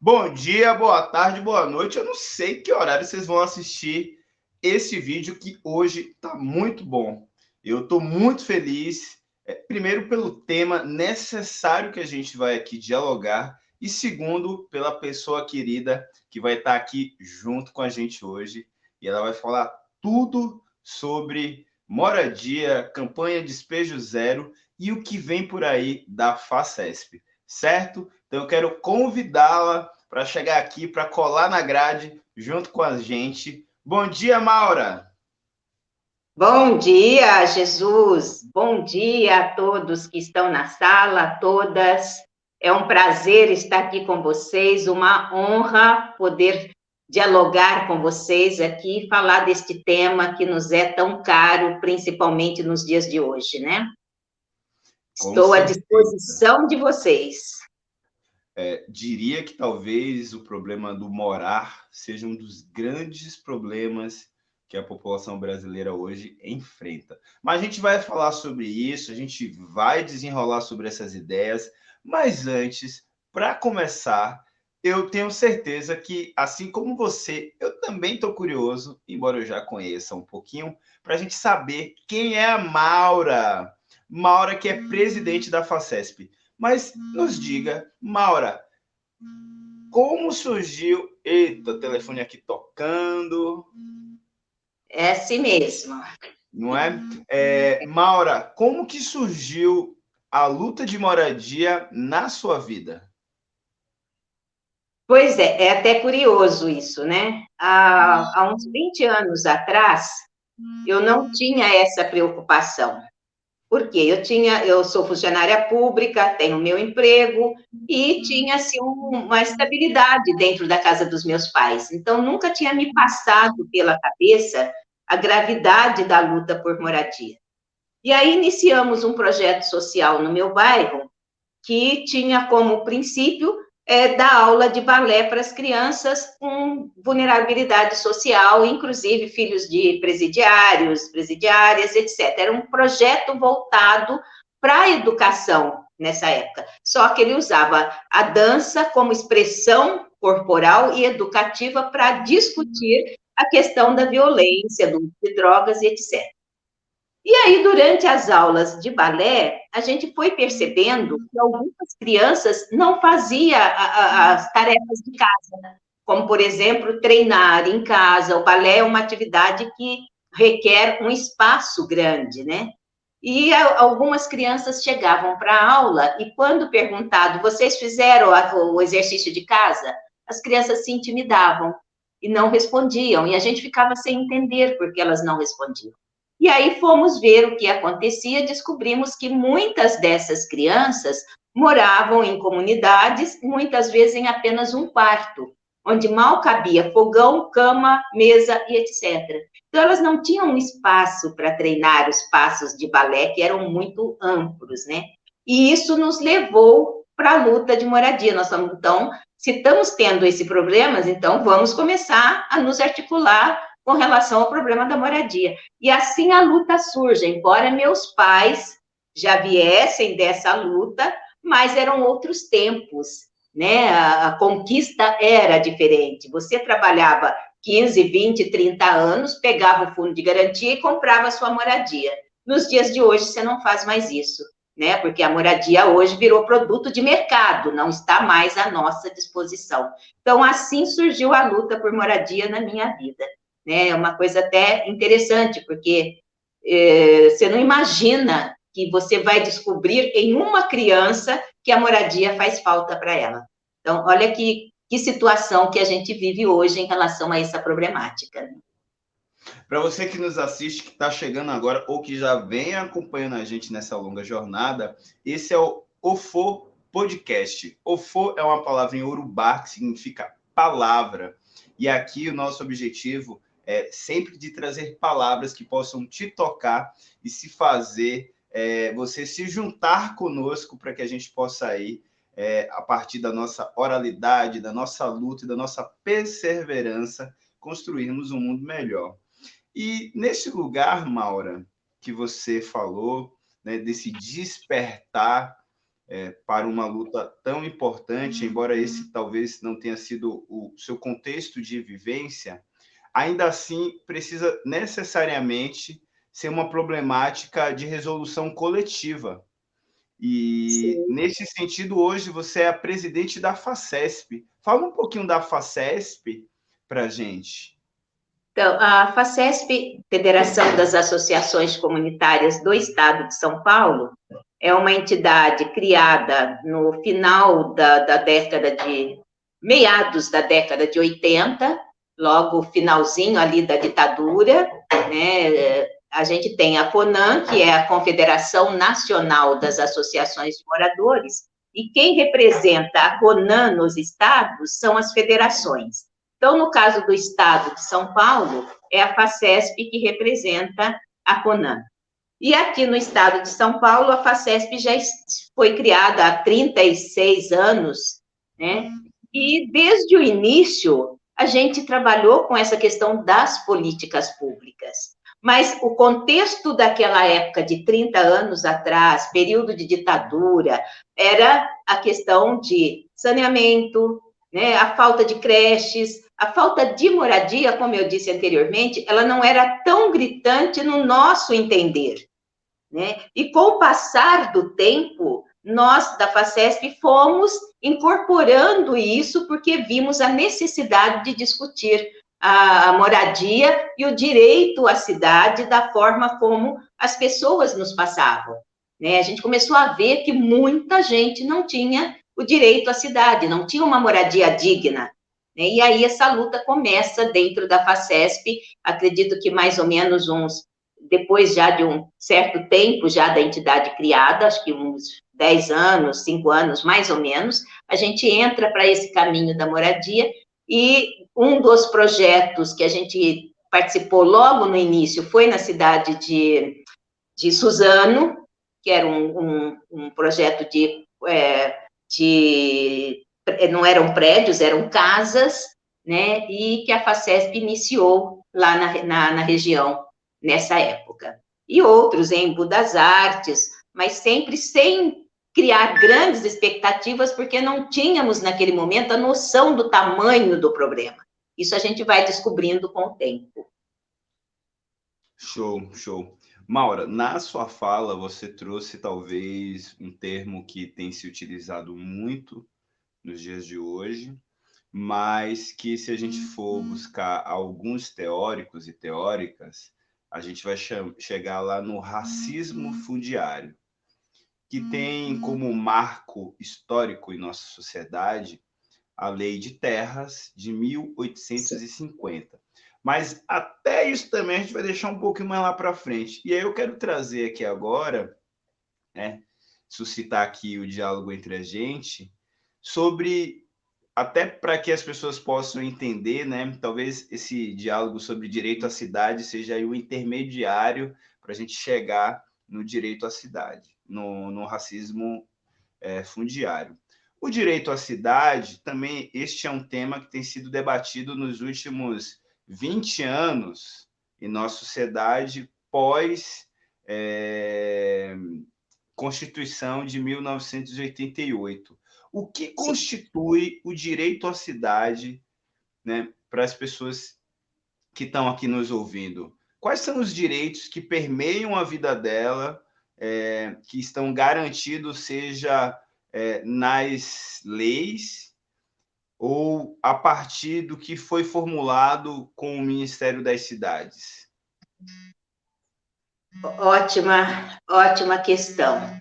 Bom dia, boa tarde, boa noite. Eu não sei que horário vocês vão assistir esse vídeo que hoje está muito bom. Eu estou muito feliz, primeiro pelo tema necessário que a gente vai aqui dialogar e segundo pela pessoa querida que vai estar aqui junto com a gente hoje e ela vai falar tudo sobre moradia, campanha Despejo Zero e o que vem por aí da Facesp, certo? Então eu quero convidá-la para chegar aqui, para colar na grade junto com a gente. Bom dia, Maura! Bom dia, Jesus. Bom dia a todos que estão na sala, a todas. É um prazer estar aqui com vocês, uma honra poder dialogar com vocês aqui e falar deste tema que nos é tão caro, principalmente nos dias de hoje, né? Com Estou à certeza. disposição de vocês. Diria que talvez o problema do morar seja um dos grandes problemas que a população brasileira hoje enfrenta. Mas a gente vai falar sobre isso, a gente vai desenrolar sobre essas ideias, mas antes, para começar, eu tenho certeza que, assim como você, eu também estou curioso, embora eu já conheça um pouquinho, para a gente saber quem é a Maura. Maura, que é presidente da Facesp. Mas nos diga, Maura, como surgiu. Eita, telefone aqui tocando, É assim mesmo. não é? Maura, como que surgiu a luta de moradia na sua vida? Pois é até curioso isso, né? Há uns 20 anos atrás, eu não tinha essa preocupação. Por quê? Eu sou funcionária pública, tenho meu emprego e tinha assim, uma estabilidade dentro da casa dos meus pais. Então, nunca tinha me passado pela cabeça a gravidade da luta por moradia. E aí iniciamos um projeto social no meu bairro que tinha como princípio dar aula de balé para as crianças com vulnerabilidade social, inclusive filhos de presidiários, presidiárias, etc. Era um projeto voltado para a educação nessa época. Só que ele usava a dança como expressão corporal e educativa para discutir a questão da violência, do uso de drogas e etc. E aí, durante as aulas de balé, a gente foi percebendo que algumas crianças não faziam as tarefas de casa, como, por exemplo, treinar em casa. O balé é uma atividade que requer um espaço grande, né? E algumas crianças chegavam para a aula e, quando perguntado, vocês fizeram o exercício de casa? As crianças se intimidavam e não respondiam. E a gente ficava sem entender por que elas não respondiam. E aí fomos ver o que acontecia, descobrimos que muitas dessas crianças moravam em comunidades, muitas vezes em apenas um quarto, onde mal cabia fogão, cama, mesa e etc. Então, elas não tinham um espaço para treinar os passos de balé, que eram muito amplos, né? E isso nos levou para a luta de moradia. Nós estamos, então, se estamos tendo esse problema, então vamos começar a nos articular com relação ao problema da moradia. E assim a luta surge, embora meus pais já viessem dessa luta, mas eram outros tempos, né? A conquista era diferente. Você trabalhava 15, 20, 30 anos, pegava o fundo de garantia e comprava a sua moradia. Nos dias de hoje, você não faz mais isso, né? Porque a moradia hoje virou produto de mercado, não está mais à nossa disposição. Então, assim surgiu a luta por moradia na minha vida, né? É uma coisa até interessante, porque você não imagina que você vai descobrir em uma criança que a moradia faz falta para ela. Então, olha que situação que a gente vive hoje em relação a essa problemática. Para você que nos assiste, que está chegando agora ou que já vem acompanhando a gente nessa longa jornada, esse é o Ofo Podcast. Ofo é uma palavra em Urubá que significa palavra. E aqui o nosso objetivo é sempre de trazer palavras que possam te tocar e se fazer você se juntar conosco para que a gente possa ir a partir da nossa oralidade, da nossa luta e da nossa perseverança, construirmos um mundo melhor. E nesse lugar, Maura, que você falou, né, desse despertar, para uma luta tão importante, embora esse talvez não tenha sido o seu contexto de vivência, ainda assim precisa necessariamente ser uma problemática de resolução coletiva. E, Sim. nesse sentido, hoje você é a presidente da FACESP. Fala um pouquinho da FACESP para a gente. Então, a FACESP, Federação das Associações Comunitárias do Estado de São Paulo, é uma entidade criada no final da década de... meados da década de 80, logo finalzinho ali da ditadura, né? A gente tem a CONAN, que é a Confederação Nacional das Associações de Moradores, e quem representa a CONAN nos estados são as federações. Então, no caso do estado de São Paulo, é a FACESP que representa a CONAN. E aqui no estado de São Paulo, a FACESP já foi criada há 36 anos, né? E desde o início, a gente trabalhou com essa questão das políticas públicas. Mas o contexto daquela época de 30 anos atrás, período de ditadura, era a questão de saneamento, né, a falta de creches, a falta de moradia, como eu disse anteriormente, ela não era tão gritante no nosso entender, né? E com o passar do tempo, nós da FACESP fomos incorporando isso porque vimos a necessidade de discutir a moradia e o direito à cidade da forma como as pessoas nos passavam, né? A gente começou a ver que muita gente não tinha o direito à cidade, não tinha uma moradia digna, né? E aí essa luta começa dentro da FACESP, acredito que mais ou menos depois já de um certo tempo já da entidade criada, acho que uns 10 anos, 5 anos, mais ou menos, a gente entra para esse caminho da moradia, e um dos projetos que a gente participou logo no início foi na cidade de Suzano, que era um projeto não eram prédios, eram casas, né, e que a FACESP iniciou lá na região, nessa época. E outros em Embu das Artes, mas sempre sem criar grandes expectativas, porque não tínhamos, naquele momento, a noção do tamanho do problema. Isso a gente vai descobrindo com o tempo. Show, show. Maura, na sua fala, você trouxe talvez um termo que tem se utilizado muito nos dias de hoje, mas que, se a gente for buscar alguns teóricos e teóricas, a gente vai chegar lá no racismo fundiário, que tem como marco histórico em nossa sociedade a Lei de Terras de 1850. Mas até isso também a gente vai deixar um pouquinho mais lá para frente. E aí eu quero trazer aqui agora, né, suscitar aqui o diálogo entre a gente, sobre, até para que as pessoas possam entender, né, talvez esse diálogo sobre direito à cidade seja aí o intermediário para a gente chegar no direito à cidade, no racismo fundiário. O direito à cidade, também, este é um tema que tem sido debatido nos últimos 20 anos em nossa sociedade pós Constituição de 1988. O que constitui o direito à cidade, né, para as pessoas que estão aqui nos ouvindo? Quais são os direitos que permeiam a vida dela, que estão garantidos, seja nas leis ou a partir do que foi formulado com o Ministério das Cidades? Ótima questão.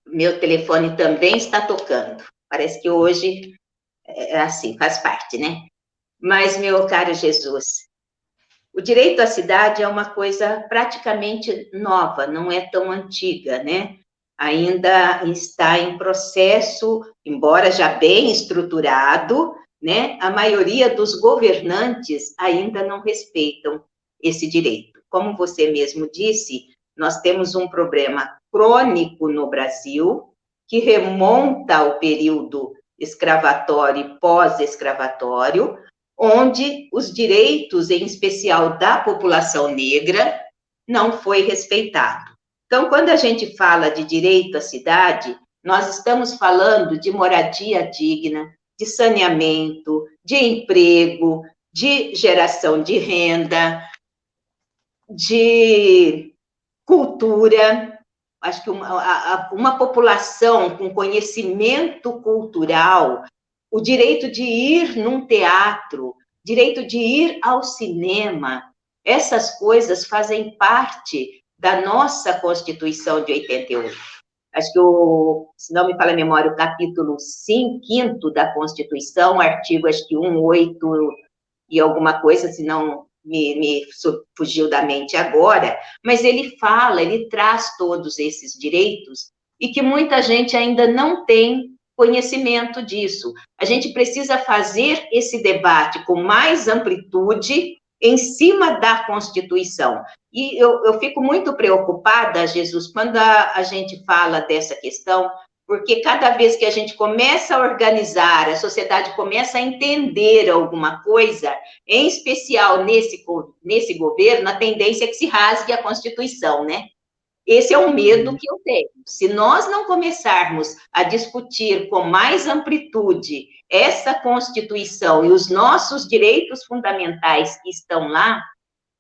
Meu telefone também está tocando. Parece que hoje é assim, faz parte, né? Mas, meu caro Jesus, o direito à cidade é uma coisa praticamente nova, não é tão antiga, né? Ainda está em processo, embora já bem estruturado, né? A maioria dos governantes ainda não respeitam esse direito. Como você mesmo disse, nós temos um problema crônico no Brasil, que remonta ao período escravatório e pós-escravatório, onde os direitos, em especial da população negra, não foi respeitado. Então, quando a gente fala de direito à cidade, Nós estamos falando de moradia digna, de saneamento, de emprego, de geração de renda, de cultura. Acho que uma população com conhecimento cultural, o direito de ir num teatro, direito de ir ao cinema, essas coisas fazem parte da nossa Constituição de 88. Acho que, se não me falha a memória, o capítulo 5º da Constituição, artigo, acho que 18 e alguma coisa, se não me fugiu da mente agora, mas ele fala, ele traz todos esses direitos e que muita gente ainda não tem conhecimento disso. A gente precisa fazer esse debate com mais amplitude em cima da Constituição. E eu fico muito preocupada, Jesus, quando a gente fala dessa questão, porque cada vez que a gente começa a organizar, a sociedade começa a entender alguma coisa, em especial nesse governo, a tendência é que se rasgue a Constituição, né? Esse é o medo que eu tenho. Se nós não começarmos a discutir com mais amplitude essa Constituição e os nossos direitos fundamentais que estão lá,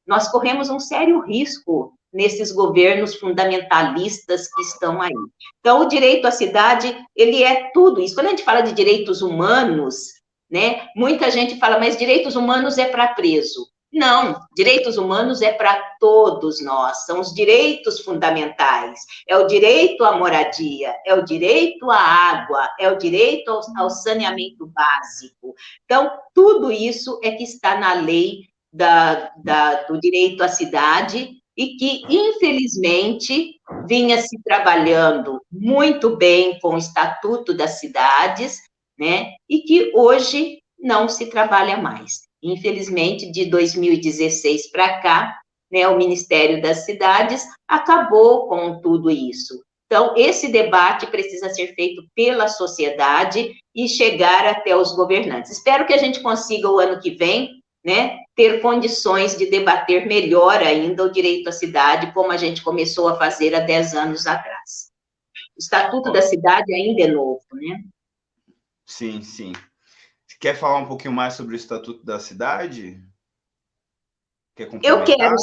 nós corremos um sério risco nesses governos fundamentalistas que estão aí. Então, o direito à cidade, ele é tudo isso. Quando a gente fala de direitos humanos, né, muita gente fala, mas direitos humanos é para preso. Não, direitos humanos é para todos nós, são os direitos fundamentais, é o direito à moradia, é o direito à água, é o direito ao saneamento básico. Então, tudo isso é que está na lei do direito à cidade e que, infelizmente, vinha se trabalhando muito bem com o Estatuto das Cidades, né, e que hoje não se trabalha mais. Infelizmente, de 2016 para cá, né, o Ministério das Cidades acabou com tudo isso. Então, esse debate precisa ser feito pela sociedade e chegar até os governantes. Espero que a gente consiga, o ano que vem, né, ter condições de debater melhor ainda o direito à cidade, como a gente começou a fazer há 10 anos atrás. O Estatuto da Cidade ainda é novo, né? Sim, sim. Quer falar um pouquinho mais sobre o Estatuto da Cidade? Quer complementar?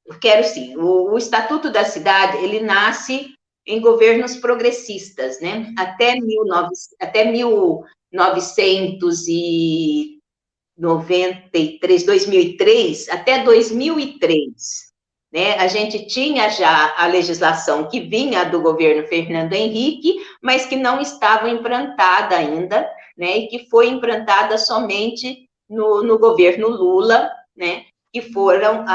Eu quero sim. O Estatuto da Cidade, ele nasce em governos progressistas, né? Até 1993, 2003, até 2003, né? A gente tinha já a legislação que vinha do governo Fernando Henrique, mas que não estava implantada ainda, né? E que foi implantada somente no governo Lula, né? Que foram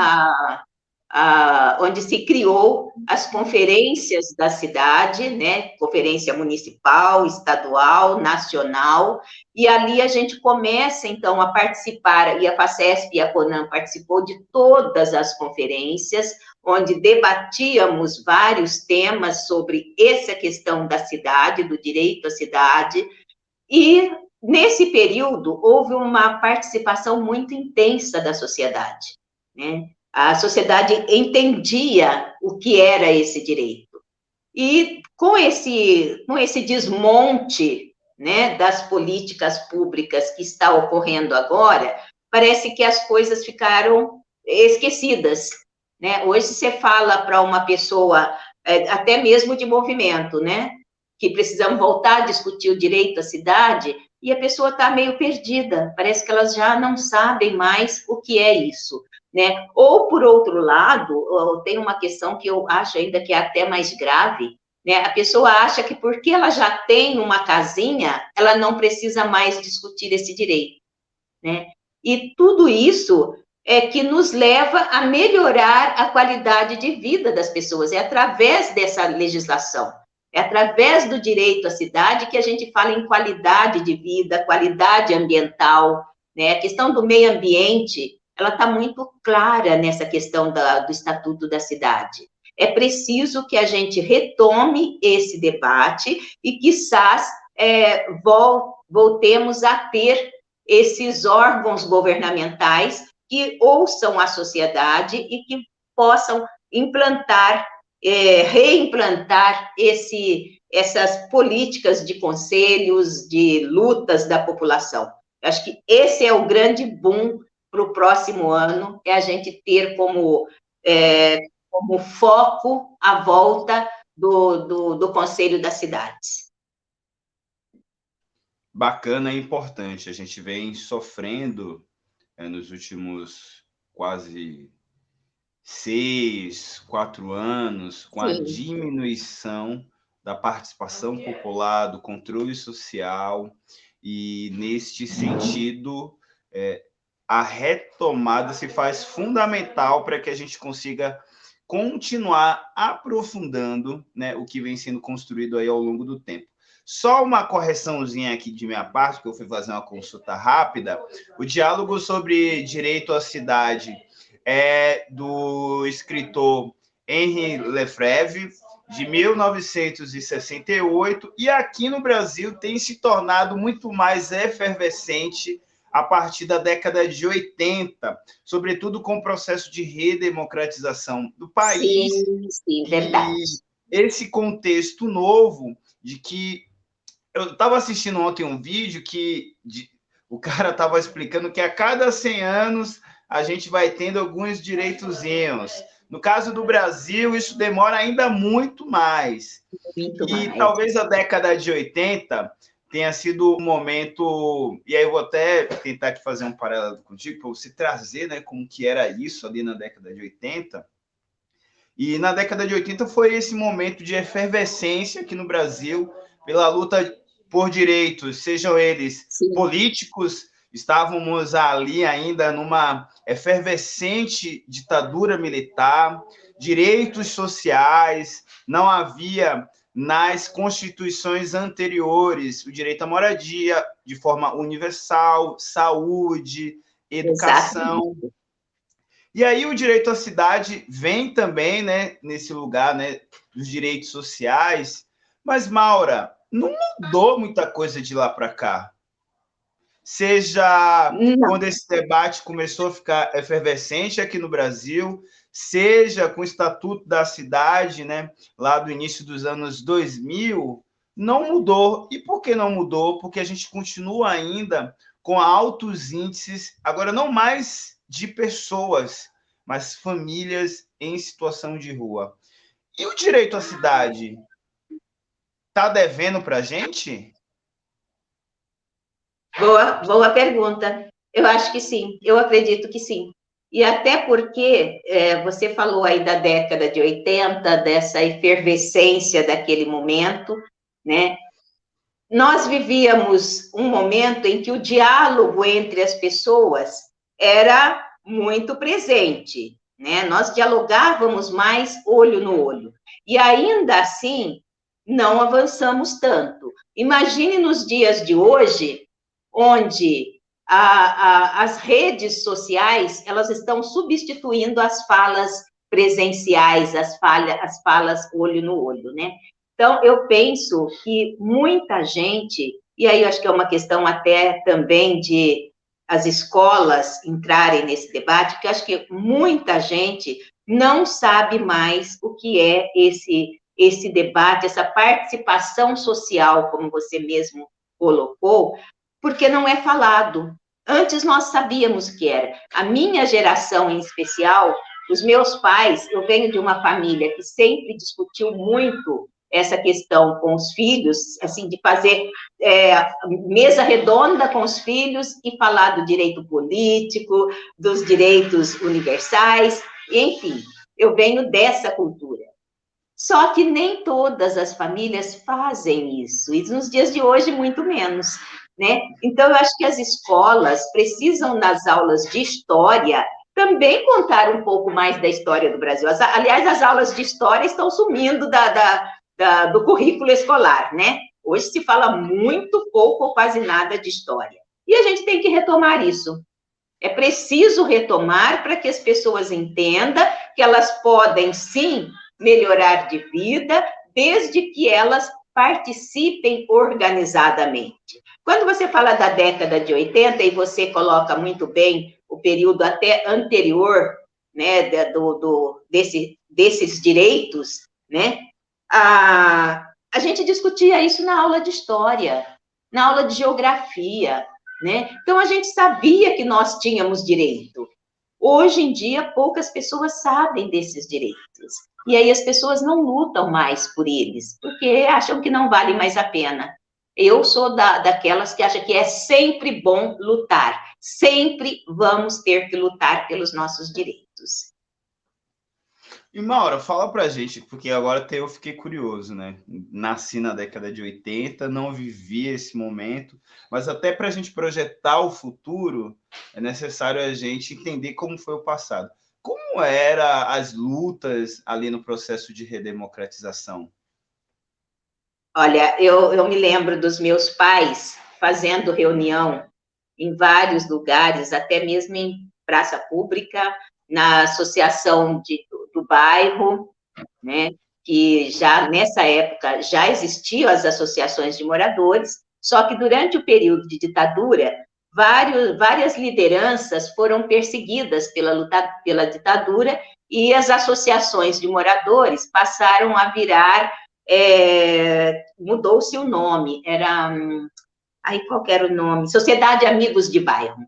onde se criou as conferências da cidade, né? Conferência municipal, estadual, nacional, e ali a gente começa, então, a participar, e a FACESP e a CONAM participou de todas as conferências, onde debatíamos vários temas sobre essa questão da cidade, do direito à cidade, e nesse período houve uma participação muito intensa da sociedade, né? A sociedade entendia o que era esse direito. E com esse desmonte, né, das políticas públicas que está ocorrendo agora, parece que as coisas ficaram esquecidas, né? Hoje você fala para uma pessoa, até mesmo de movimento, né, que precisamos voltar a discutir o direito à cidade, e a pessoa está meio perdida, parece que elas já não sabem mais o que é isso, né? Ou, por outro lado, tem uma questão que eu acho ainda que é até mais grave, né? A pessoa acha que porque ela já tem uma casinha, ela não precisa mais discutir esse direito, né? E tudo isso é que nos leva a melhorar a qualidade de vida das pessoas, é através dessa legislação, é através do direito à cidade que a gente fala em qualidade de vida, qualidade ambiental, né? A questão do meio ambiente, ela está muito clara nessa questão do Estatuto da Cidade. É preciso que a gente retome esse debate e, quizás, voltemos a ter esses órgãos governamentais que ouçam a sociedade e que possam implantar, reimplantar essas políticas de conselhos, de lutas da população. Eu acho que esse é o grande boom para o próximo ano, é a gente ter como foco a volta do Conselho das Cidades. Bacana e importante. A gente vem sofrendo nos últimos quase 4 anos com a Sim. diminuição da participação popular, do controle social, e neste sentido, a retomada se faz fundamental para que a gente consiga continuar aprofundando, né, o que vem sendo construído aí ao longo do tempo. Só uma correçãozinha aqui de minha parte, que eu fui fazer uma consulta rápida. O diálogo sobre direito à cidade é do escritor Henri Lefebvre, de 1968, e aqui no Brasil tem se tornado muito mais efervescente a partir da década de 80, sobretudo com o processo de redemocratização do país. Sim, verdade. E esse contexto novo de que... Eu estava assistindo ontem um vídeo que o cara estava explicando que a cada 100 anos a gente vai tendo alguns direitozinhos. No caso do Brasil, isso demora ainda muito mais. Talvez a década de 80 tenha sido um momento... E aí eu vou até tentar aqui fazer um paralelo contigo, para você trazer, né, como que era isso ali na década de 80. E na década de 80 foi esse momento de efervescência aqui no Brasil pela luta por direitos, sejam eles políticos. Estávamos ali ainda numa efervescente ditadura militar, direitos sociais, não havia nas constituições anteriores o direito à moradia de forma universal, saúde, educação. Exatamente. E aí o direito à cidade vem também, né, nesse lugar, né, dos direitos sociais. Mas, Maura, não mudou muita coisa de lá para cá. Seja quando esse debate começou a ficar efervescente aqui no Brasil, seja com o Estatuto da Cidade, né, lá do início dos anos 2000, não mudou. E por que não mudou? Porque a gente continua ainda com altos índices, agora não mais de pessoas, mas famílias em situação de rua. E o direito à cidade está devendo para a gente? Boa pergunta. Eu acho que sim, eu acredito que sim. E até porque você falou aí da década de 80, dessa efervescência daquele momento, né? Nós vivíamos um momento em que o diálogo entre as pessoas era muito presente, né? Nós dialogávamos mais olho no olho. E ainda assim, não avançamos tanto. Imagine nos dias de hoje, onde as redes sociais, elas estão substituindo as falas presenciais, as falas olho no olho, né? Então, eu penso que muita gente, e aí eu acho que é uma questão até também de as escolas entrarem nesse debate, porque eu acho que muita gente não sabe mais o que é esse debate, essa participação social, como você mesmo colocou, porque não é falado. Antes nós sabíamos o que era. A minha geração em especial, os meus pais, eu venho de uma família que sempre discutiu muito essa questão com os filhos, assim, de fazer mesa redonda com os filhos e falar do direito político, dos direitos universais, enfim, eu venho dessa cultura. Só que nem todas as famílias fazem isso, e nos dias de hoje, muito menos, né? Então, eu acho que as escolas precisam, nas aulas de história, também contar um pouco mais da história do Brasil. Aliás, as aulas de história estão sumindo do currículo escolar, né? Hoje se fala muito pouco ou quase nada de história. E a gente tem que retomar isso. É preciso retomar para que as pessoas entendam que elas podem, sim, melhorar de vida, desde que elas participem organizadamente. Quando você fala da década de 80, e você coloca muito bem o período até anterior, né, desses direitos, né, a gente discutia isso na aula de história, na aula de geografia, né? Então, a gente sabia que nós tínhamos direito. Hoje em dia, poucas pessoas sabem desses direitos. E aí as pessoas não lutam mais por eles, porque acham que não vale mais a pena. Eu sou daquelas que acham que é sempre bom lutar. Sempre vamos ter que lutar pelos nossos direitos. E Maura, fala pra gente, porque agora até eu fiquei curioso, né? Nasci na década de 80, não vivi esse momento, mas até para a gente projetar o futuro, é necessário a gente entender como foi o passado. Como eram as lutas ali no processo de redemocratização? Olha, eu me lembro dos meus pais fazendo reunião em vários lugares, até mesmo em praça pública, na associação do bairro, né? Que já nessa época já existiam as associações de moradores, só que durante o período de ditadura, várias lideranças foram perseguidas pela ditadura e as associações de moradores passaram a virar, mudou-se o nome, aí qual era o nome? Sociedade Amigos de Bairro.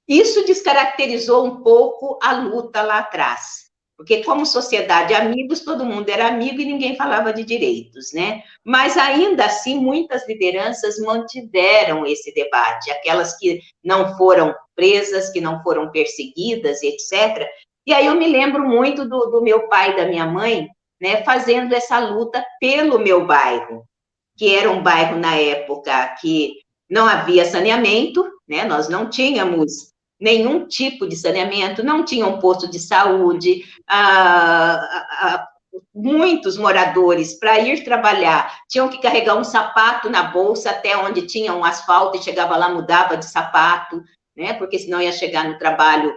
Isso descaracterizou um pouco a luta lá atrás, porque como sociedade amigos, todo mundo era amigo e ninguém falava de direitos, né? Mas ainda assim, muitas lideranças mantiveram esse debate, aquelas que não foram presas, que não foram perseguidas, etc. E aí eu me lembro muito do meu pai e da minha mãe, né, fazendo essa luta pelo meu bairro, que era um bairro na época que não havia saneamento, né? Nós não tínhamos nenhum tipo de saneamento, não tinha um posto de saúde, muitos moradores, para ir trabalhar, tinham que carregar um sapato na bolsa até onde tinha um asfalto e chegava lá, mudava de sapato, né? Porque senão ia chegar no trabalho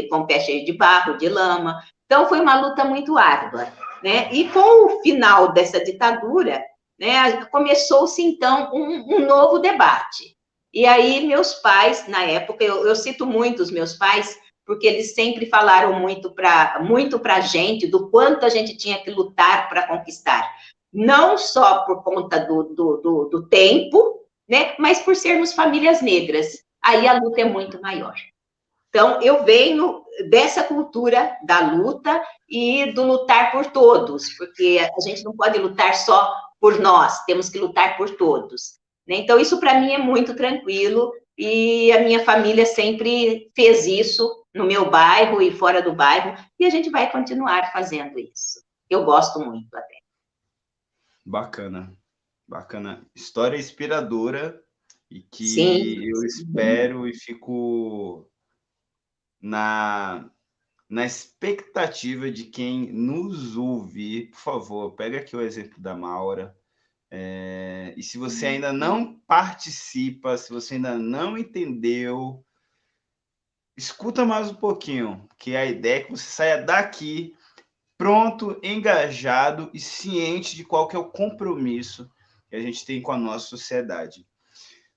com o pé cheio de barro, de lama. Então, foi uma luta muito árdua, né? E com o final dessa ditadura, né, começou-se, então, um novo debate. E aí, meus pais, na época, eu cito muito os meus pais, porque eles sempre falaram muito para a gente do quanto a gente tinha que lutar para conquistar. Não só por conta do tempo, né, mas por sermos famílias negras. Aí a luta é muito maior. Então, eu venho dessa cultura da luta e do lutar por todos, porque a gente não pode lutar só por nós, temos que lutar por todos. Né? Então, isso para mim é muito tranquilo e a minha família sempre fez isso no meu bairro e fora do bairro, e a gente vai continuar fazendo isso. Eu gosto muito até. Bacana, bacana. História inspiradora e Sim. que eu espero e fico na, na expectativa de quem nos ouvir. Por favor, pega aqui o exemplo da Maura. E se você ainda não participa, se você ainda não entendeu, escuta mais um pouquinho, que a ideia é que você saia daqui pronto, engajado e ciente de qual que é o compromisso que a gente tem com a nossa sociedade.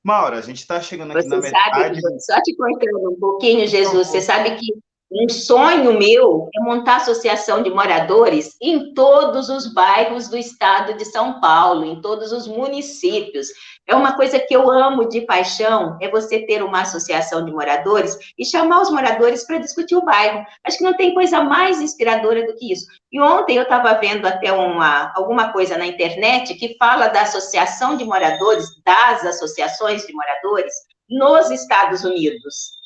Maura, a gente está chegando aqui na Você sabe, metade. só te cortando um pouquinho, Por Jesus, você favor. sabe que um sonho meu é montar associação de moradores em todos os bairros do estado de São Paulo, em todos os municípios. É uma coisa que eu amo de paixão, é você ter uma associação de moradores e chamar os moradores para discutir o bairro. Acho que não tem coisa mais inspiradora do que isso. E ontem eu estava vendo até alguma coisa na internet que fala da associação de moradores, das associações de moradores, nos Estados Unidos.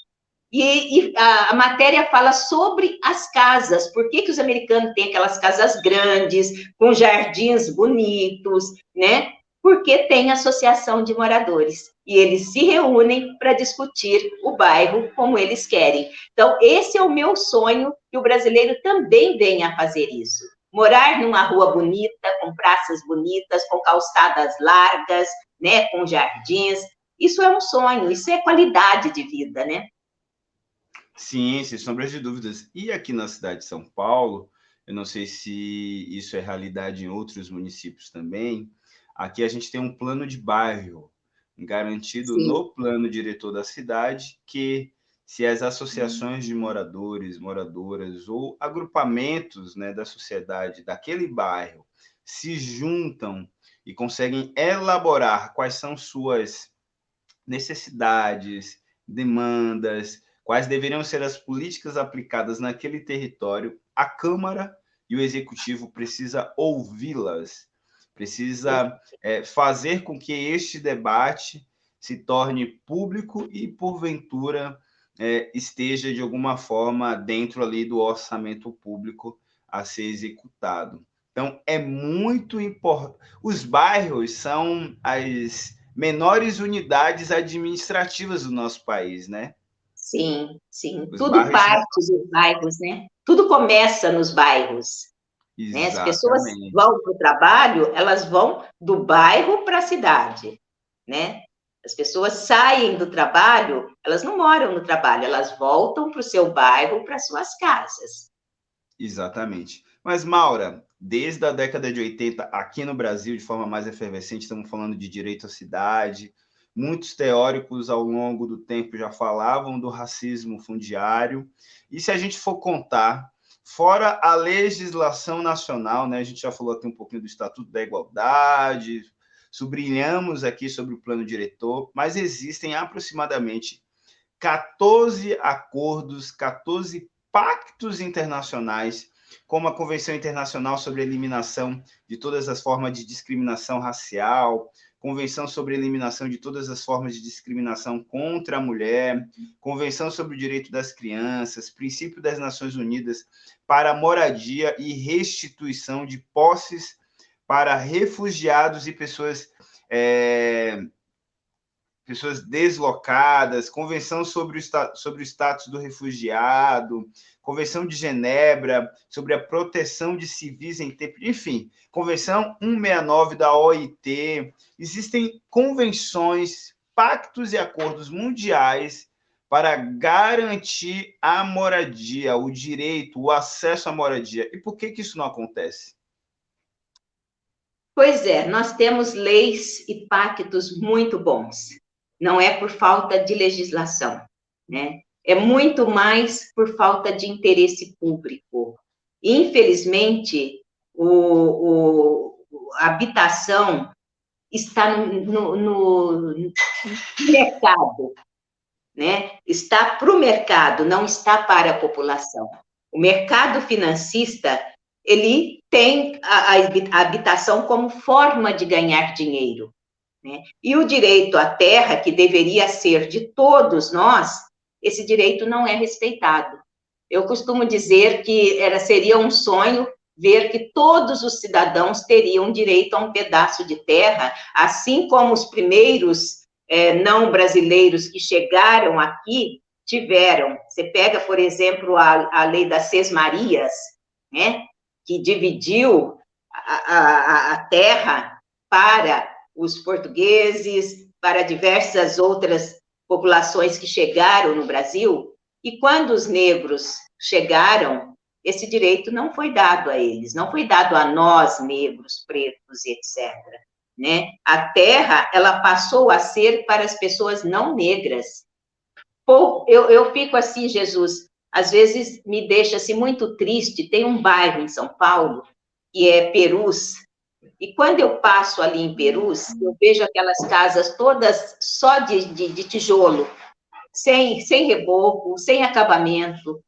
E a matéria fala sobre as casas, por que os americanos têm aquelas casas grandes, com jardins bonitos, né? Porque tem associação de moradores. E eles se reúnem para discutir o bairro como eles querem. Então, esse é o meu sonho, que o brasileiro também venha a fazer isso. Morar numa rua bonita, com praças bonitas, com calçadas largas, né? Com jardins. Isso é um sonho, isso é qualidade de vida, né? Sim, sem sombras de dúvidas. E aqui na cidade de São Paulo, eu não sei se isso é realidade em outros municípios também, aqui a gente tem um plano de bairro garantido Sim. no plano diretor da cidade que se as associações de moradores, moradoras ou agrupamentos, né, da sociedade daquele bairro se juntam e conseguem elaborar quais são suas necessidades, demandas, quais deveriam ser as políticas aplicadas naquele território, a Câmara e o Executivo precisa ouvi-las, precisa fazer com que este debate se torne público e, porventura, esteja, de alguma forma, dentro ali do orçamento público a ser executado. Então, é muito importante. Os bairros são as menores unidades administrativas do nosso país, né? Sim, sim. Os Tudo bairros parte dos bairros, né? Tudo começa nos bairros. Né? As pessoas Exatamente. vão para o trabalho, elas vão do bairro para a cidade, né? As pessoas saem do trabalho, elas não moram no trabalho, elas voltam para o seu bairro, para suas casas. Exatamente. Mas, Maura, desde a década de 80, aqui no Brasil, de forma mais efervescente, estamos falando de direito à cidade. Muitos teóricos, ao longo do tempo, já falavam do racismo fundiário. E se a gente for contar, fora a legislação nacional, né, a gente já falou aqui um pouquinho do Estatuto da Igualdade, sublinhamos aqui sobre o plano diretor, mas existem aproximadamente 14 acordos, 14 pactos internacionais, como a Convenção Internacional sobre a Eliminação de todas as formas de discriminação racial, Convenção sobre a Eliminação de todas as formas de discriminação contra a mulher, Convenção sobre o Direito das Crianças, Princípio das Nações Unidas para a Moradia e Restituição de Posses para refugiados e pessoas deslocadas, Convenção sobre o status do refugiado, Convenção de Genebra sobre a proteção de civis em tempo... Enfim, Convenção 169 da OIT. Existem convenções, pactos e acordos mundiais para garantir a moradia, o direito, o acesso à moradia. E por que isso não acontece? Pois é, nós temos leis e pactos muito bons. Não é por falta de legislação, né? É muito mais por falta de interesse público. Infelizmente, a habitação está no mercado, né? Está para o mercado, não está para a população. O mercado financista, ele tem a habitação como forma de ganhar dinheiro, né? E o direito à terra, que deveria ser de todos nós, esse direito não é respeitado. Eu costumo dizer que seria um sonho ver que todos os cidadãos teriam direito a um pedaço de terra, assim como os primeiros não brasileiros que chegaram aqui tiveram. Você pega, por exemplo, a lei das Sesmarias, né, que dividiu a terra para os portugueses, para diversas outras populações que chegaram no Brasil, e quando os negros chegaram, esse direito não foi dado a eles, não foi dado a nós, negros, pretos, etc. Né? A terra, ela passou a ser para as pessoas não negras. Eu fico assim, Jesus, às vezes me deixa assim, muito triste. Tem um bairro em São Paulo, que é Perus, e quando eu passo ali em Perus, eu vejo aquelas casas todas só de tijolo, sem reboco, sem acabamento.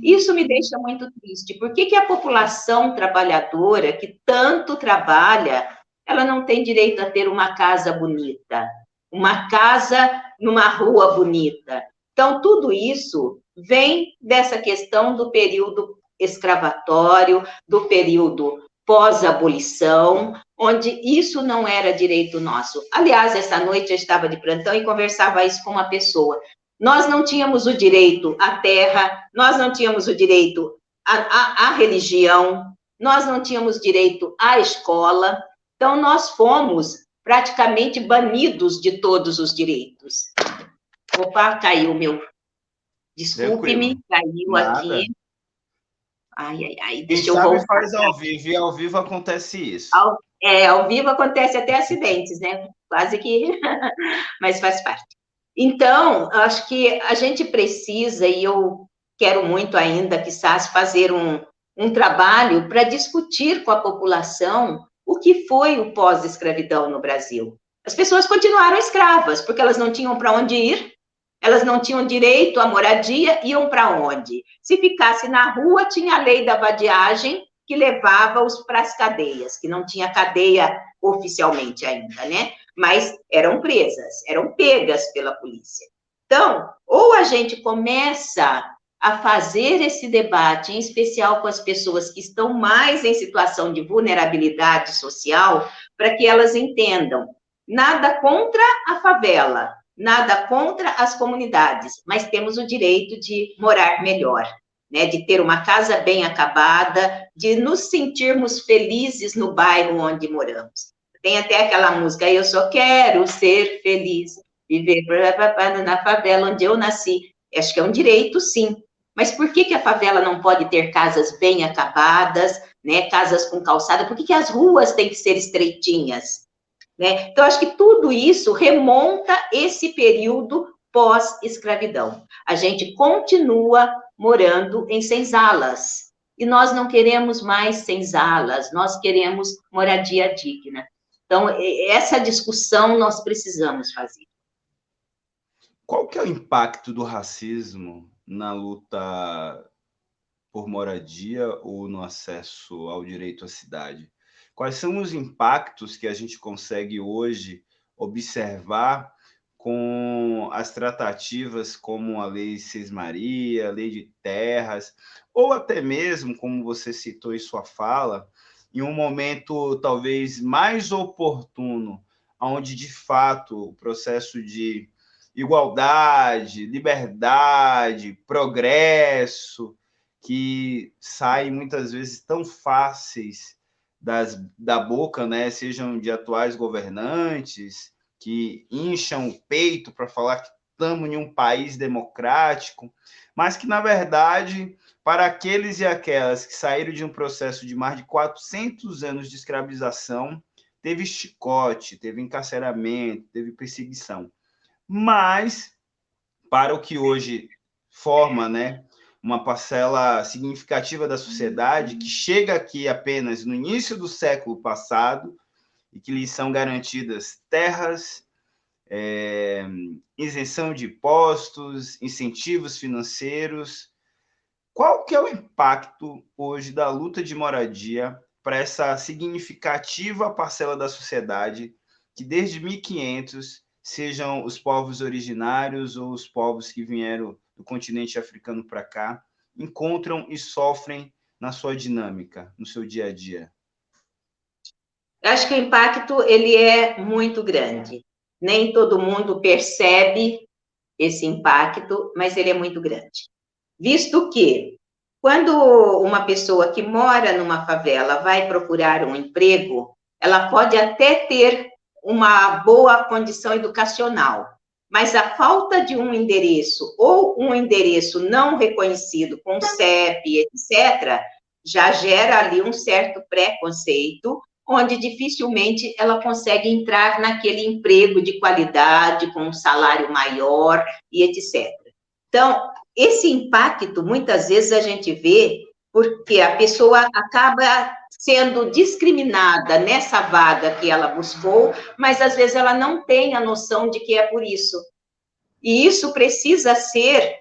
Isso me deixa muito triste. Por que a população trabalhadora, que tanto trabalha, ela não tem direito a ter uma casa bonita, uma casa numa rua bonita? Então, tudo isso vem dessa questão do período escravatório, do período pós-abolição, onde isso não era direito nosso. Aliás, essa noite eu estava de plantão e conversava isso com uma pessoa. Nós não tínhamos o direito à terra, nós não tínhamos o direito à religião, nós não tínhamos direito à escola, então nós fomos praticamente banidos de todos os direitos. Opa, caiu meu... Desculpe-me, caiu Nada. aqui. Ai, Quem deixa eu sabe voltar. faz ao vivo, e ao vivo acontece isso. Ao vivo acontece até acidentes, né? Quase que... Mas faz parte. Então, acho que a gente precisa, e eu quero muito ainda, quizás, fazer um trabalho para discutir com a população o que foi o pós-escravidão no Brasil. As pessoas continuaram escravas, porque elas não tinham para onde ir, elas não tinham direito à moradia, iam para onde? Se ficasse na rua, tinha a lei da vadiagem, que levava-os para as cadeias, que não tinha cadeia oficialmente ainda, né? Mas eram presas, eram pegas pela polícia. Então, ou a gente começa a fazer esse debate, em especial com as pessoas que estão mais em situação de vulnerabilidade social, para que elas entendam. Nada contra a favela, nada contra as comunidades, mas temos o direito de morar melhor, né? De ter uma casa bem acabada, de nos sentirmos felizes no bairro onde moramos. Tem até aquela música, eu só quero ser feliz, viver na favela onde eu nasci. Acho que é um direito, sim. Mas por que a favela não pode ter casas bem acabadas, né? Casas com calçada? Por que as ruas têm que ser estreitinhas? Né? Então, acho que tudo isso remonta esse período pós-escravidão. A gente continua morando em senzalas. E nós não queremos mais senzalas, nós queremos moradia digna. Então, essa discussão nós precisamos fazer. Qual que é o impacto do racismo na luta por moradia ou no acesso ao direito à cidade? Quais são os impactos que a gente consegue hoje observar com as tratativas como a Lei Seis Maria, a Lei de Terras, ou até mesmo, como você citou em sua fala, em um momento talvez mais oportuno, onde de fato o processo de igualdade, liberdade, progresso, que saem muitas vezes tão fáceis da boca, né? Sejam de atuais governantes, que incham o peito para falar que estamos em um país democrático, mas que, na verdade, para aqueles e aquelas que saíram de um processo de mais de 400 anos de escravização, teve chicote, teve encarceramento, teve perseguição. Mas, para o que hoje forma, né, uma parcela significativa da sociedade, que chega aqui apenas no início do século passado, e que lhes são garantidas terras, isenção de impostos, incentivos financeiros. Qual que é o impacto hoje da luta de moradia para essa significativa parcela da sociedade que desde 1500 sejam os povos originários ou os povos que vieram do continente africano para cá, encontram e sofrem na sua dinâmica, no seu dia a dia? Eu acho que o impacto ele é muito grande. Nem todo mundo percebe esse impacto, mas ele é muito grande. Visto que, quando uma pessoa que mora numa favela vai procurar um emprego, ela pode até ter uma boa condição educacional, mas a falta de um endereço ou um endereço não reconhecido com CEP, etc., já gera ali um certo preconceito, onde dificilmente ela consegue entrar naquele emprego de qualidade, com um salário maior e etc. Então, esse impacto, muitas vezes, a gente vê porque a pessoa acaba sendo discriminada nessa vaga que ela buscou, mas às vezes ela não tem a noção de que é por isso. E isso precisa ser,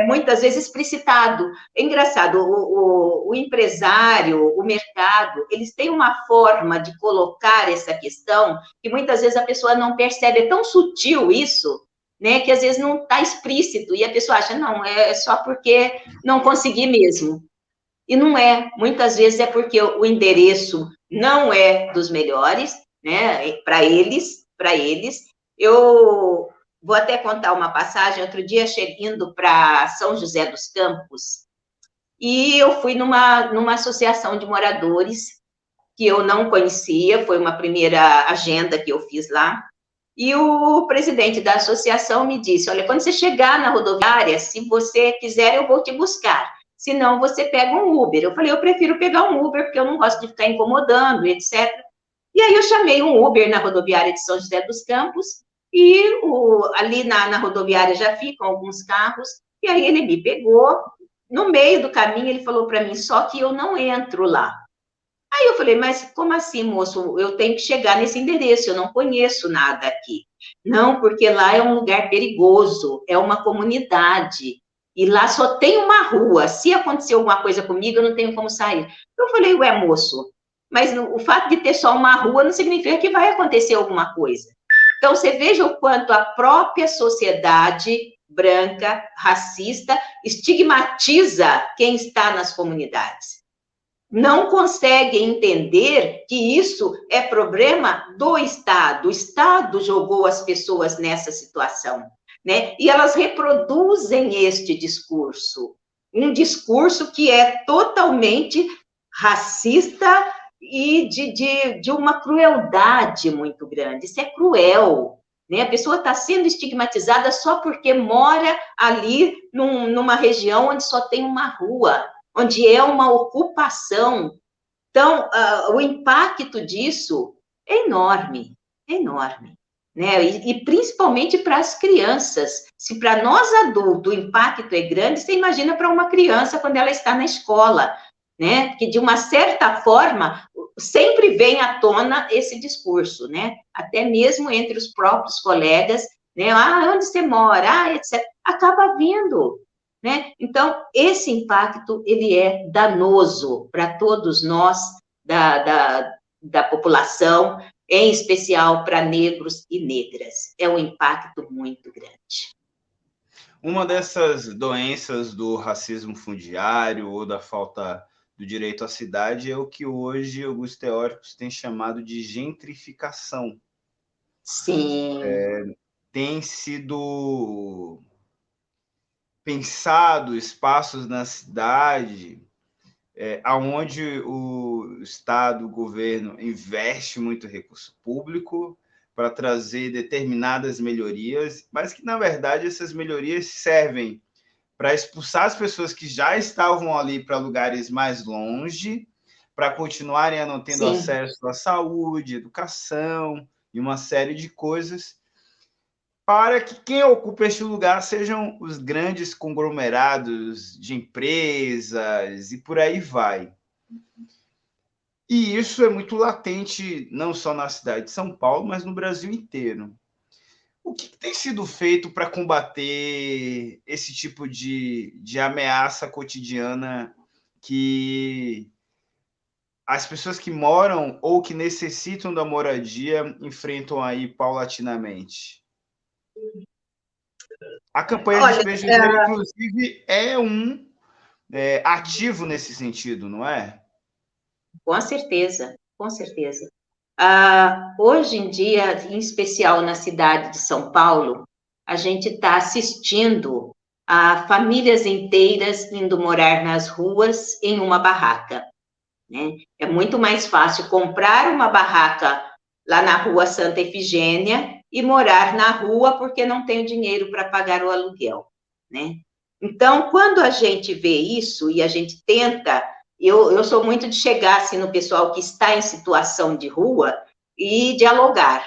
muitas vezes, explicitado. É engraçado, o empresário, o mercado, eles têm uma forma de colocar essa questão que muitas vezes a pessoa não percebe, é tão sutil isso, né, que às vezes não está explícito, e a pessoa acha, não, é só porque não consegui mesmo. E não é, muitas vezes é porque o endereço não é dos melhores, né, para eles. Eu vou até contar uma passagem, outro dia indo para São José dos Campos, e eu fui numa associação de moradores que eu não conhecia, foi uma primeira agenda que eu fiz lá, e o presidente da associação me disse, olha, quando você chegar na rodoviária, se você quiser, eu vou te buscar. Se não, você pega um Uber. Eu falei, eu prefiro pegar um Uber, porque eu não gosto de ficar incomodando, etc. E aí eu chamei um Uber na rodoviária de São José dos Campos, e ali na rodoviária já ficam alguns carros, e aí ele me pegou, no meio do caminho ele falou para mim, só que eu não entro lá. Aí eu falei, mas como assim, moço? Eu tenho que chegar nesse endereço, eu não conheço nada aqui. Não, porque lá é um lugar perigoso, é uma comunidade, e lá só tem uma rua. Se acontecer alguma coisa comigo, eu não tenho como sair. Eu falei, ué, moço, mas o fato de ter só uma rua não significa que vai acontecer alguma coisa. Então, você veja o quanto a própria sociedade branca, racista, estigmatiza quem está nas comunidades. Não consegue entender que isso é problema do Estado. O Estado jogou as pessoas nessa situação, né? E elas reproduzem este discurso, um discurso que é totalmente racista e de uma crueldade muito grande. Isso é cruel, né? A pessoa está sendo estigmatizada só porque mora ali numa região onde só tem uma rua, onde é uma ocupação. Então, o impacto disso é enorme, enorme. Né? E principalmente para as crianças. Se para nós adultos o impacto é grande, você imagina para uma criança quando ela está na escola, né? Que de uma certa forma sempre vem à tona esse discurso, né? Até mesmo entre os próprios colegas, né? Ah, onde você mora? Ah, etc. Acaba vindo, né? Então, esse impacto, ele é danoso para todos nós da população, em especial para negros e negras. É um impacto muito grande. Uma dessas doenças do racismo fundiário ou da falta do direito à cidade é o que hoje alguns teóricos têm chamado de gentrificação. Sim. Tem sido pensado espaços na cidade aonde o Estado, o governo, investe muito recurso público para trazer determinadas melhorias, mas que, na verdade, essas melhorias servem para expulsar as pessoas que já estavam ali para lugares mais longe, para continuarem não tendo Sim. acesso à saúde, educação e uma série de coisas, para que quem ocupa este lugar sejam os grandes conglomerados de empresas e por aí vai. E isso é muito latente, não só na cidade de São Paulo, mas no Brasil inteiro. O que tem sido feito para combater esse tipo de ameaça cotidiana que as pessoas que moram ou que necessitam da moradia enfrentam aí paulatinamente? A campanha Olha, Despejo Zero, inclusive, é um ativo nesse sentido, não é? com certeza, com certeza. Hoje em dia, em especial na cidade de São Paulo, a gente está assistindo a famílias inteiras indo morar nas ruas em uma barraca, né? É muito mais fácil comprar uma barraca lá na rua Santa Efigênia e morar na rua porque não tem dinheiro para pagar o aluguel, né? Então, quando a gente vê isso e a gente tenta, eu sou muito de chegar assim no pessoal que está em situação de rua e dialogar.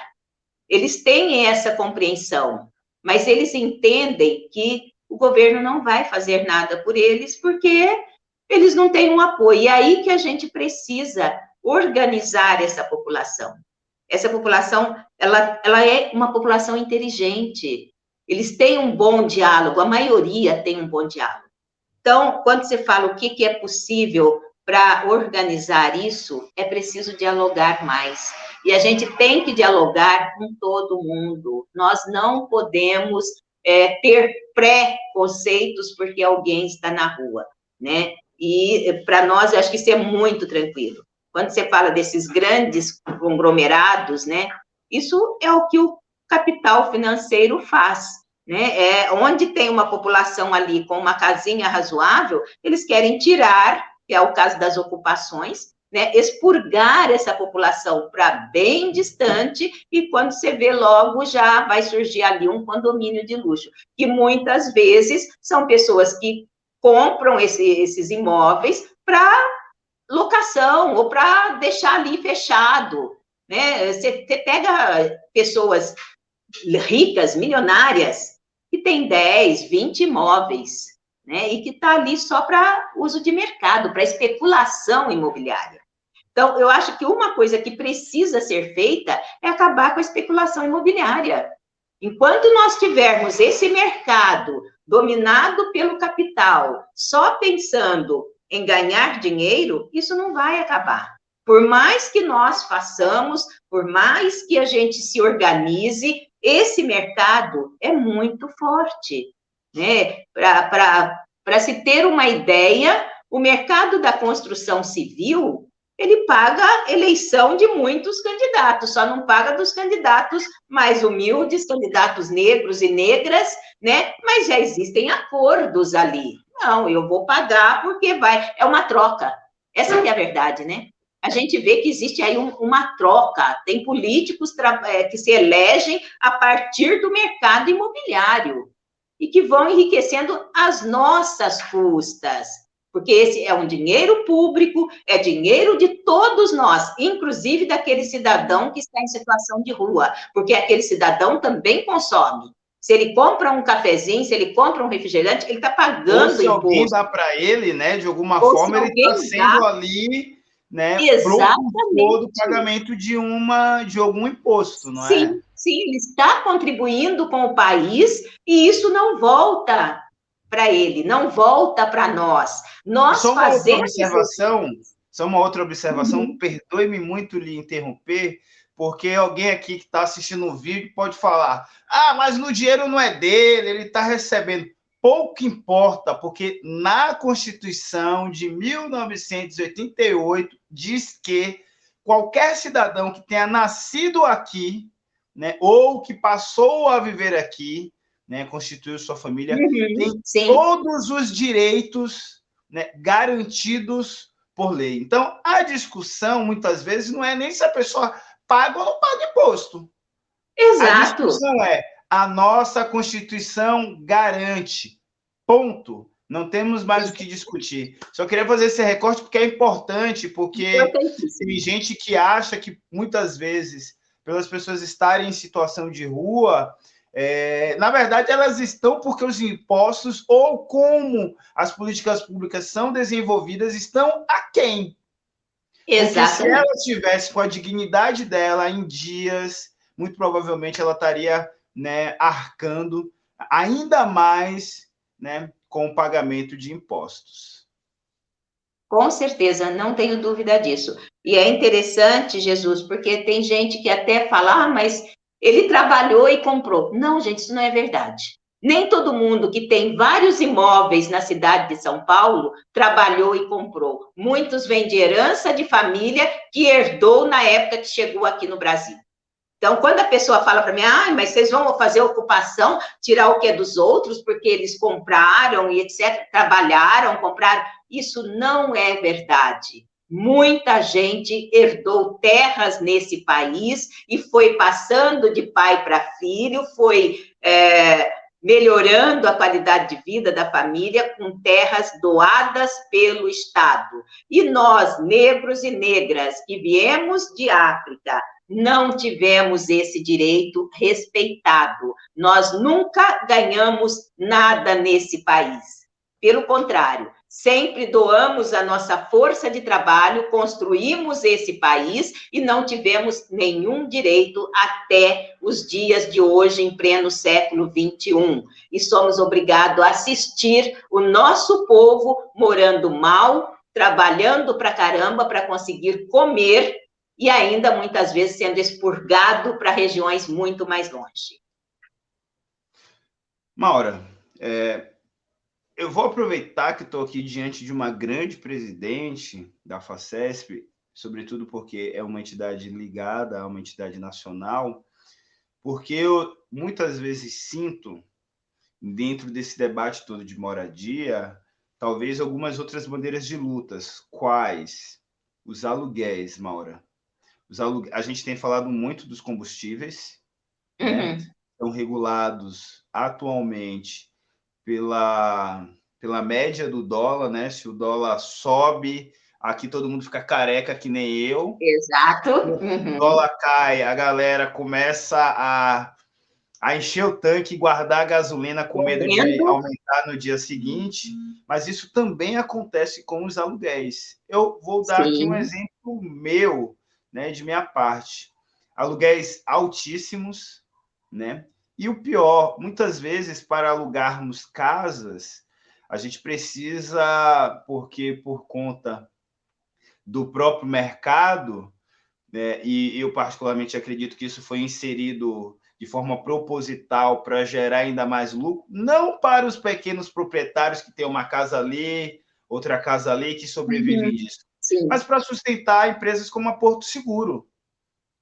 Eles têm essa compreensão, mas eles entendem que o governo não vai fazer nada por eles porque eles não têm um apoio. E é aí que a gente precisa organizar essa população. Essa população, ela é uma população inteligente. Eles têm um bom diálogo, a maioria tem um bom diálogo. Então, quando você fala o que é possível para organizar isso, é preciso dialogar mais. E a gente tem que dialogar com todo mundo. Nós não podemos ter preconceitos porque alguém está na rua, né? E para nós, eu acho que isso é muito tranquilo. Quando você fala desses grandes conglomerados, né? Isso é o que o capital financeiro faz, né? Onde tem uma população ali com uma casinha razoável, eles querem tirar, que é o caso das ocupações, né? Expurgar essa população para bem distante e quando você vê logo já vai surgir ali um condomínio de luxo, que muitas vezes são pessoas que compram esses imóveis para locação ou para deixar ali fechado, né? Você pega pessoas ricas, milionárias, que tem 10, 20 imóveis, né? E que está ali só para uso de mercado, para especulação imobiliária. Então, eu acho que uma coisa que precisa ser feita é acabar com a especulação imobiliária. Enquanto nós tivermos esse mercado dominado pelo capital, só pensando em ganhar dinheiro, isso não vai acabar. Por mais que nós façamos, por mais que a gente se organize, esse mercado é muito forte, né? Para se ter uma ideia, o mercado da construção civil, ele paga eleição de muitos candidatos, só não paga dos candidatos mais humildes, candidatos negros e negras, né? Mas já existem acordos ali. Não, eu vou pagar porque é uma troca. Essa que é a verdade, né? A gente vê que existe aí uma troca. Tem políticos que se elegem a partir do mercado imobiliário e que vão enriquecendo as nossas custas, porque esse é um dinheiro público, é dinheiro de todos nós, inclusive daquele cidadão que está em situação de rua, porque aquele cidadão também consome. Se ele compra um cafezinho, se ele compra um refrigerante, ele está pagando imposto. Ou se alguém dá para ele, né, de alguma forma, ele está sendo ali, né, propulsor do pagamento de algum imposto, não é? Sim, sim, ele está contribuindo com o país e isso não volta para ele, não volta para nós. Nós fazemos... Só uma outra observação, perdoe-me muito lhe interromper, porque alguém aqui que está assistindo o vídeo pode falar, mas o dinheiro não é dele, ele está recebendo. Pouco importa, porque na Constituição de 1988 diz que qualquer cidadão que tenha nascido aqui, né, ou que passou a viver aqui, né, constituiu sua família, tem todos os direitos, né, garantidos por lei. Então, a discussão, muitas vezes, não é nem se a pessoa paga ou não paga imposto. Exato. A discussão é: a nossa Constituição garante. Ponto. Não temos mais o que discutir. Só queria fazer esse recorte porque é importante, porque tem gente que acha que, muitas vezes, pelas pessoas estarem em situação de rua, na verdade, elas estão porque os impostos ou como as políticas públicas são desenvolvidas estão aquém. Exatamente. Porque se ela estivesse com a dignidade dela em dias, muito provavelmente ela estaria, né, arcando ainda mais, né, com o pagamento de impostos. Com certeza, não tenho dúvida disso. E é interessante, Jesus, porque tem gente que até fala, mas ele trabalhou e comprou. Não, gente, isso não é verdade. Nem todo mundo que tem vários imóveis na cidade de São Paulo trabalhou e comprou. Muitos vêm de herança de família que herdou na época que chegou aqui no Brasil. Então, quando a pessoa fala para mim, mas vocês vão fazer ocupação, tirar o que é dos outros, porque eles compraram e etc., trabalharam, compraram, isso não é verdade. Muita gente herdou terras nesse país e foi passando de pai para filho, foi melhorando a qualidade de vida da família com terras doadas pelo Estado. E nós, negros e negras, que viemos de África, não tivemos esse direito respeitado. Nós nunca ganhamos nada nesse país. Pelo contrário, sempre doamos a nossa força de trabalho, construímos esse país e não tivemos nenhum direito até os dias de hoje, em pleno século XXI. E somos obrigados a assistir o nosso povo morando mal, trabalhando pra caramba para conseguir comer e ainda, muitas vezes, sendo expurgado para regiões muito mais longe. Maura, eu vou aproveitar que estou aqui diante de uma grande presidente da FACESP, sobretudo porque é uma entidade ligada a uma entidade nacional, porque eu muitas vezes sinto, dentro desse debate todo de moradia, talvez algumas outras bandeiras de lutas. Quais? Os aluguéis, Maura. A gente tem falado muito dos combustíveis, né? São regulados atualmente pela média do dólar, né? Se o dólar sobe, aqui todo mundo fica careca que nem eu. Exato. O dólar cai, a galera começa a a encher o tanque e guardar a gasolina com medo de Vendo? aumentar no dia seguinte, mas isso também acontece com os aluguéis. Eu vou dar aqui um Sim. exemplo meu, né, de minha parte. Aluguéis altíssimos, né? E o pior, muitas vezes, para alugarmos casas, a gente precisa, porque por conta do próprio mercado, né, e eu particularmente acredito que isso foi inserido de forma proposital para gerar ainda mais lucro, não para os pequenos proprietários que têm uma casa ali, outra casa ali, que sobrevivem Uhum. disso, Sim, mas para sustentar empresas como a Porto Seguro,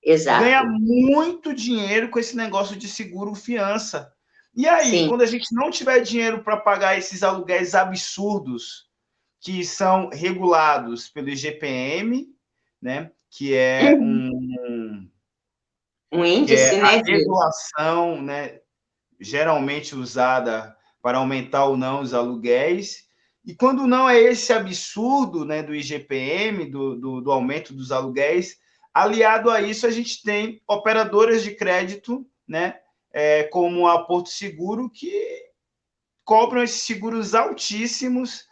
que ganha exato. muito dinheiro com esse negócio de seguro fiança. E aí, Sim. quando a gente não tiver dinheiro para pagar esses aluguéis absurdos que são regulados pelo IGPM, né, Uhum. Um que é índice, a né, regulação, né, geralmente usada para aumentar ou não os aluguéis. E quando não é esse absurdo, né, do IGPM, do aumento dos aluguéis, aliado a isso, a gente tem operadoras de crédito, né, como a Porto Seguro, que cobram esses seguros altíssimos,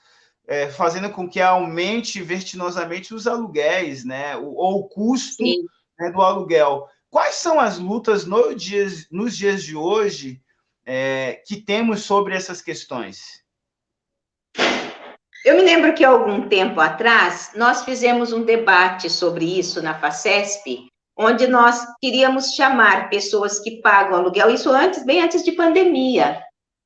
fazendo com que aumente vertiginosamente os aluguéis, né, ou o custo, sim. né, do aluguel. Quais são as lutas nos dias de hoje que temos sobre essas questões? Eu me lembro que há algum tempo atrás nós fizemos um debate sobre isso na FACESP, onde nós queríamos chamar pessoas que pagam aluguel, isso antes, bem antes de pandemia,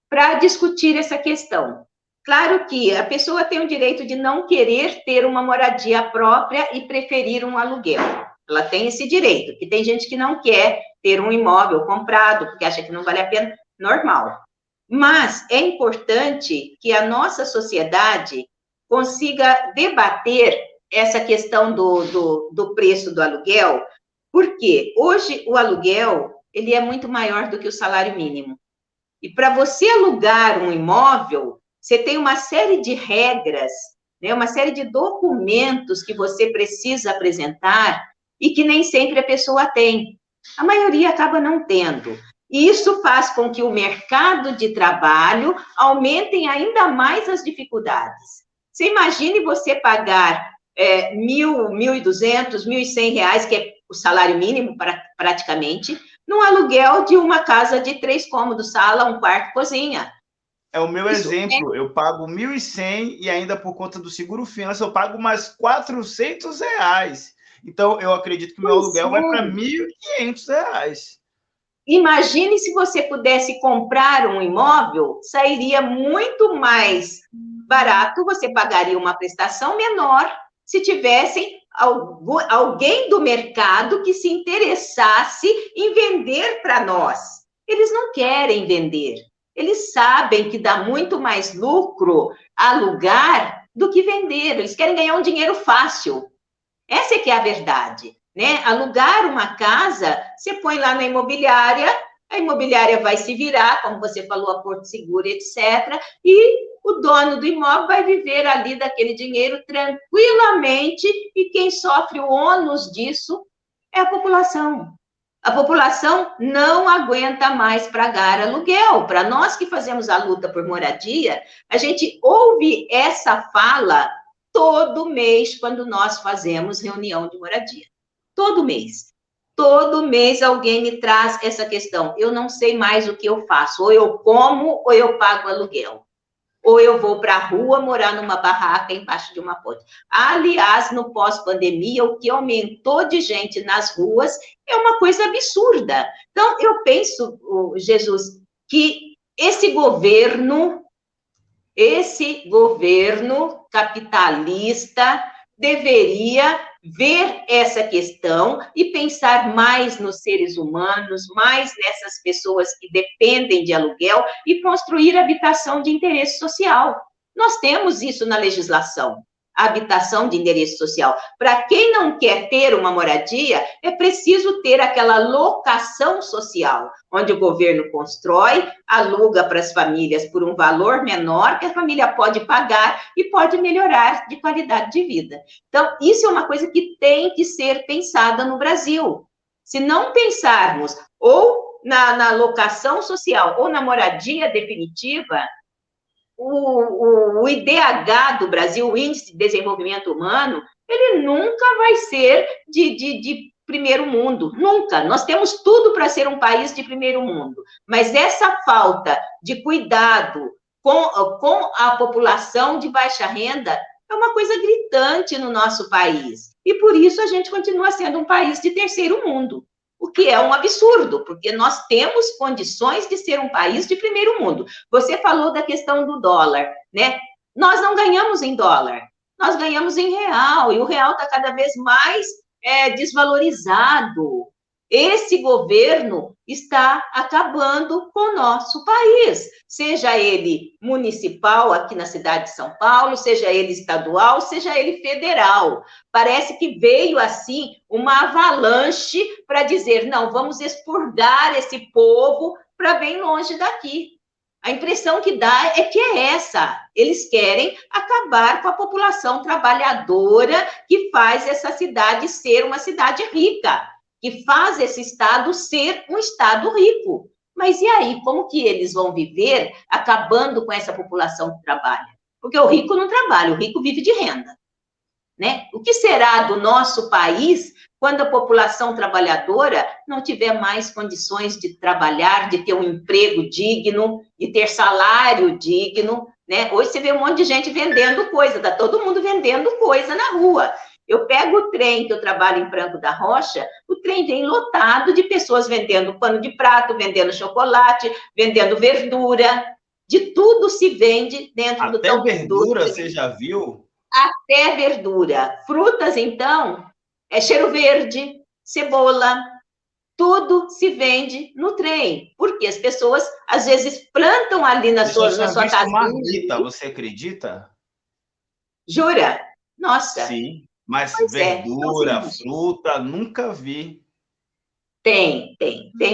para discutir essa questão. Claro que a pessoa tem o direito de não querer ter uma moradia própria e preferir um aluguel. Ela tem esse direito, que tem gente que não quer ter um imóvel comprado, porque acha que não vale a pena, normal. Mas é importante que a nossa sociedade consiga debater essa questão do preço do aluguel, porque hoje o aluguel ele é muito maior do que o salário mínimo. E para você alugar um imóvel, você tem uma série de regras, né, uma série de documentos que você precisa apresentar e que nem sempre a pessoa tem. A maioria acaba não tendo. E isso faz com que o mercado de trabalho aumentem ainda mais as dificuldades. Você imagine você pagar 1.200, R$ 1.100, que é o salário mínimo praticamente, num aluguel de uma casa de 3 cômodos, sala, um quarto, cozinha. É o meu Isso exemplo. Eu pago 1.100 e ainda por conta do seguro fiança eu pago mais R$ 400. Então, eu acredito que o meu pois aluguel vai para é. R$ 1.500. Imagine se você pudesse comprar um imóvel, sairia muito mais barato, você pagaria uma prestação menor se tivessem alguém do mercado que se interessasse em vender para nós. Eles não querem vender. Eles sabem que dá muito mais lucro alugar do que vender. Eles querem ganhar um dinheiro fácil. Essa é que é a verdade, né? Alugar uma casa, você põe lá na imobiliária, a imobiliária vai se virar, como você falou, a Porto Seguro, etc., e o dono do imóvel vai viver ali daquele dinheiro tranquilamente, e quem sofre o ônus disso é a população. A população não aguenta mais pagar aluguel. Para nós que fazemos a luta por moradia, a gente ouve essa fala todo mês quando nós fazemos reunião de moradia. Todo mês. Todo mês alguém me traz essa questão. Eu não sei mais o que eu faço. Ou eu como ou eu pago aluguel. Ou eu vou para a rua morar numa barraca embaixo de uma ponte. Aliás, no pós-pandemia, o que aumentou de gente nas ruas é uma coisa absurda. Então, eu penso, Jesus, que esse governo capitalista deveria ver essa questão e pensar mais nos seres humanos, mais nessas pessoas que dependem de aluguel e construir habitação de interesse social. Nós temos isso na legislação. Habitação de interesse social. Para quem não quer ter uma moradia, é preciso ter aquela locação social, onde o governo constrói, aluga para as famílias por um valor menor que a família pode pagar e pode melhorar de qualidade de vida. Então, isso é uma coisa que tem que ser pensada no Brasil. Se não pensarmos, ou na locação social ou na moradia definitiva, o IDH do Brasil, o Índice de Desenvolvimento Humano, ele nunca vai ser de primeiro mundo, nunca. Nós temos tudo para ser um país de primeiro mundo, mas essa falta de cuidado com a população de baixa renda é uma coisa gritante no nosso país. E por isso a gente continua sendo um país de terceiro mundo, o que é um absurdo, porque nós temos condições de ser um país de primeiro mundo. Você falou da questão do dólar, né? Nós não ganhamos em dólar, nós ganhamos em real, e o real está cada vez mais desvalorizado. Esse governo está acabando com o nosso país, seja ele municipal, aqui na cidade de São Paulo, seja ele estadual, seja ele federal. Parece que veio, assim, uma avalanche para dizer, não, vamos expurgar esse povo para bem longe daqui. A impressão que dá é que é essa. Eles querem acabar com a população trabalhadora que faz essa cidade ser uma cidade rica, que faz esse estado ser um estado rico. Mas e aí, como que eles vão viver acabando com essa população que trabalha? Porque o rico não trabalha, o rico vive de renda, né? O que será do nosso país quando a população trabalhadora não tiver mais condições de trabalhar, de ter um emprego digno, de ter salário digno, né? Hoje você vê um monte de gente vendendo coisa, tá todo mundo vendendo coisa na rua. Eu pego o trem, que eu trabalho em Franco da Rocha, o trem vem lotado de pessoas vendendo pano de prato, vendendo chocolate, vendendo verdura, de tudo se vende dentro do Até verdura, você já viu? Até verdura. Frutas, então, cheiro verde, cebola, tudo se vende no trem, porque as pessoas, às vezes, plantam ali na sua casa. Marmita, você acredita? Jura? Nossa. Sim, mas verdura, fruta, nunca vi. Tem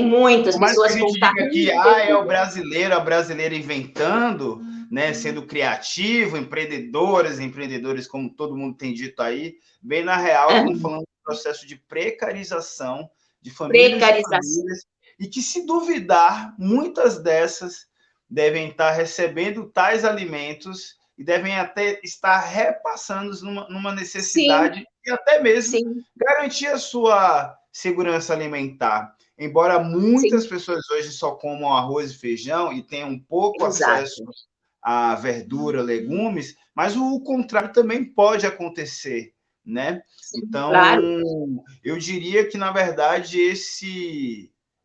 muitas pessoas com que é o brasileiro, a brasileira inventando, né, sendo criativo, empreendedores, como todo mundo tem dito aí, bem na real, estamos falando do processo de precarização de famílias e famílias, e que, se duvidar, muitas dessas devem estar recebendo tais alimentos e devem até estar repassando numa necessidade. Sim. E até mesmo garantir a sua segurança alimentar. Embora muitas pessoas hoje só comam arroz e feijão e tenham pouco acesso a verdura, legumes, mas o contrário também pode acontecer, né? Sim, então, claro. Eu diria que, na verdade,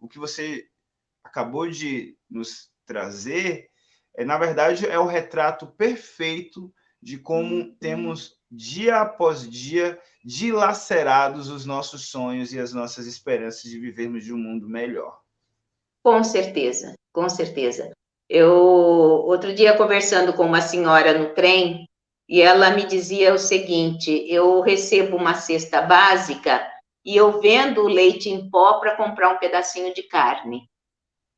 o que você acabou de nos trazer, na verdade, é o retrato perfeito de como temos, dia após dia, dilacerados os nossos sonhos e as nossas esperanças de vivermos de um mundo melhor. Com certeza, com certeza. Eu, outro dia, conversando com uma senhora no trem, e ela me dizia o seguinte, eu recebo uma cesta básica e eu vendo o leite em pó para comprar um pedacinho de carne.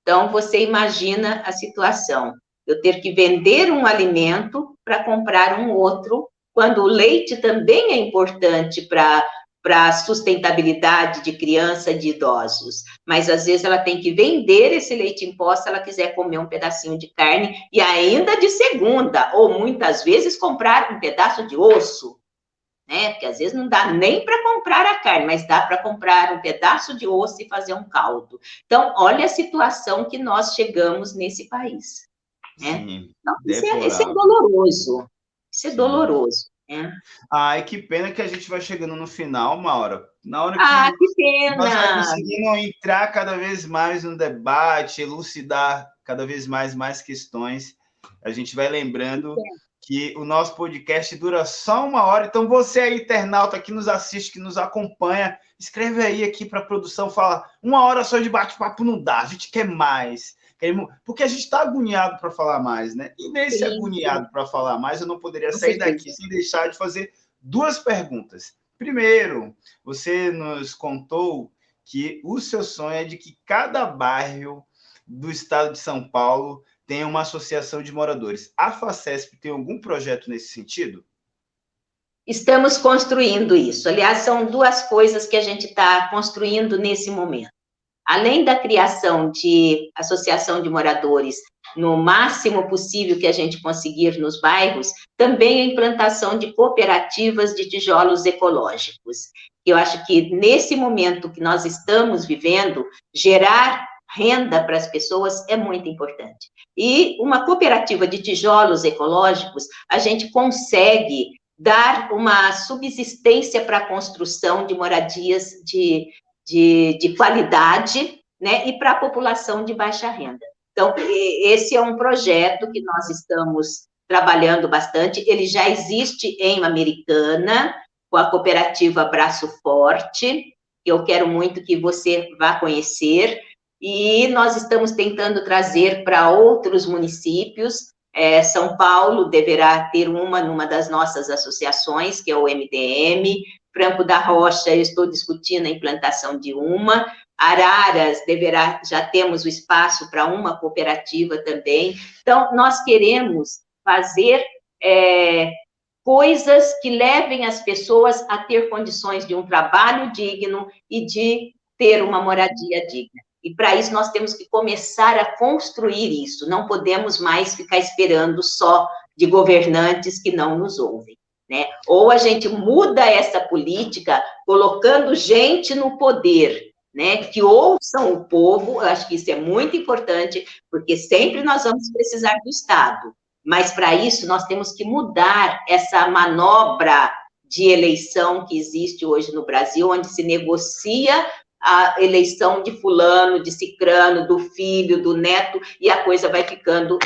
Então, você imagina a situação. Eu ter que vender um alimento para comprar um outro, quando o leite também é importante para a sustentabilidade de criança e de idosos. Mas, às vezes, ela tem que vender esse leite em pó se ela quiser comer um pedacinho de carne, e ainda de segunda, ou muitas vezes comprar um pedaço de osso, né? Porque às vezes não dá nem para comprar a carne, mas dá para comprar um pedaço de osso e fazer um caldo. Então, olha a situação que nós chegamos nesse país. Né? Sim, então, isso é doloroso. Isso é doloroso. Né? Ai, que pena que a gente vai chegando no final, Maura. Na hora que pena! Nós vamos conseguindo entrar cada vez mais no debate, elucidar cada vez mais questões. A gente vai lembrando que o nosso podcast dura só 1 hora. Então, você aí, internauta, que nos assiste, que nos acompanha, escreve aí aqui para a produção, fala 1 hora só de bate-papo não dá, a gente quer mais. Porque a gente está agoniado para falar mais, né? E nesse agoniado para falar mais, eu não poderia sair daqui sem deixar de fazer 2 perguntas. Primeiro, você nos contou que o seu sonho é de que cada bairro do estado de São Paulo tenha uma associação de moradores. A Facesp tem algum projeto nesse sentido? Estamos construindo isso. Aliás, são 2 coisas que a gente está construindo nesse momento. além da criação de associação de moradores no máximo possível que a gente conseguir nos bairros, também a implantação de cooperativas de tijolos ecológicos. Eu acho que nesse momento que nós estamos vivendo, gerar renda para as pessoas é muito importante. E uma cooperativa de tijolos ecológicos, a gente consegue dar uma subsistência para a construção de moradias de qualidade, né, e para a população de baixa renda. Então, esse é um projeto que nós estamos trabalhando bastante, ele já existe em Americana, com a cooperativa Braço Forte, que eu quero muito que você vá conhecer, e nós estamos tentando trazer para outros municípios. São Paulo deverá ter numa das nossas associações, que é o MDM, Franco da Rocha, eu estou discutindo a implantação de uma, Araras já temos o espaço para uma cooperativa também. Então, nós queremos fazer coisas que levem as pessoas a ter condições de um trabalho digno e de ter uma moradia digna. E para isso nós temos que começar a construir isso, não podemos mais ficar esperando só de governantes que não nos ouvem, né? Ou a gente muda essa política colocando gente no poder, né, que ouçam o povo. Eu acho que isso é muito importante, porque sempre nós vamos precisar do Estado, mas para isso nós temos que mudar essa manobra de eleição que existe hoje no Brasil, onde se negocia a eleição de fulano, de cicrano, do filho, do neto, e a coisa vai ficando...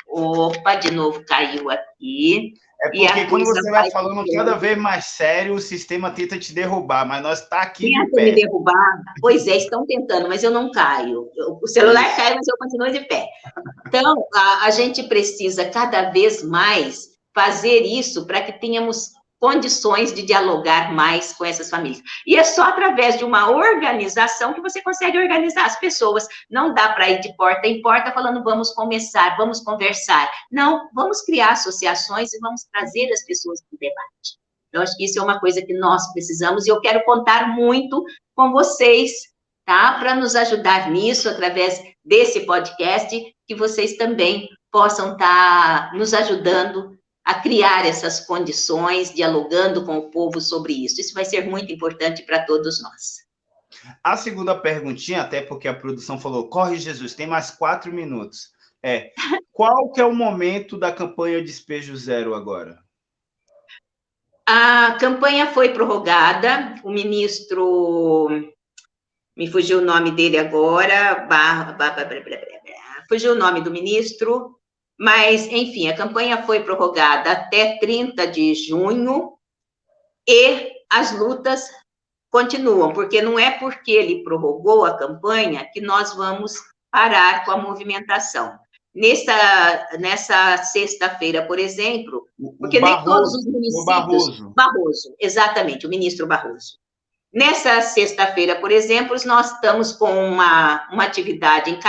Opa, de novo caiu aqui. É porque quando você vai falando cada vez mais sério, o sistema tenta te derrubar, mas nós está aqui de pé. Tenta me derrubar? Pois é, estão tentando, mas eu não caio. O celular cai, mas eu continuo de pé. Então, a gente precisa cada vez mais fazer isso para que tenhamos condições de dialogar mais com essas famílias. E é só através de uma organização que você consegue organizar as pessoas. Não dá para ir de porta em porta falando, vamos começar, vamos conversar. Não, vamos criar associações e vamos trazer as pessoas para o debate. Eu acho que isso é uma coisa que nós precisamos, e eu quero contar muito com vocês, tá? Para nos ajudar nisso, através desse podcast, que vocês também possam estar nos ajudando a criar essas condições, dialogando com o povo sobre isso. Isso vai ser muito importante para todos nós. A segunda perguntinha, até porque a produção falou, corre Jesus, tem mais 4 minutos. Qual que é o momento da campanha Despejo Zero agora? A campanha foi prorrogada, o ministro, me fugiu o nome dele agora, fugiu o nome do ministro, mas, enfim, a campanha foi prorrogada até 30 de junho e as lutas continuam, porque não é porque ele prorrogou a campanha que nós vamos parar com a movimentação. Nessa sexta-feira, por exemplo, porque nem todos os municípios... Barroso, exatamente, o ministro Barroso. Nessa sexta-feira, por exemplo, nós estamos com uma atividade em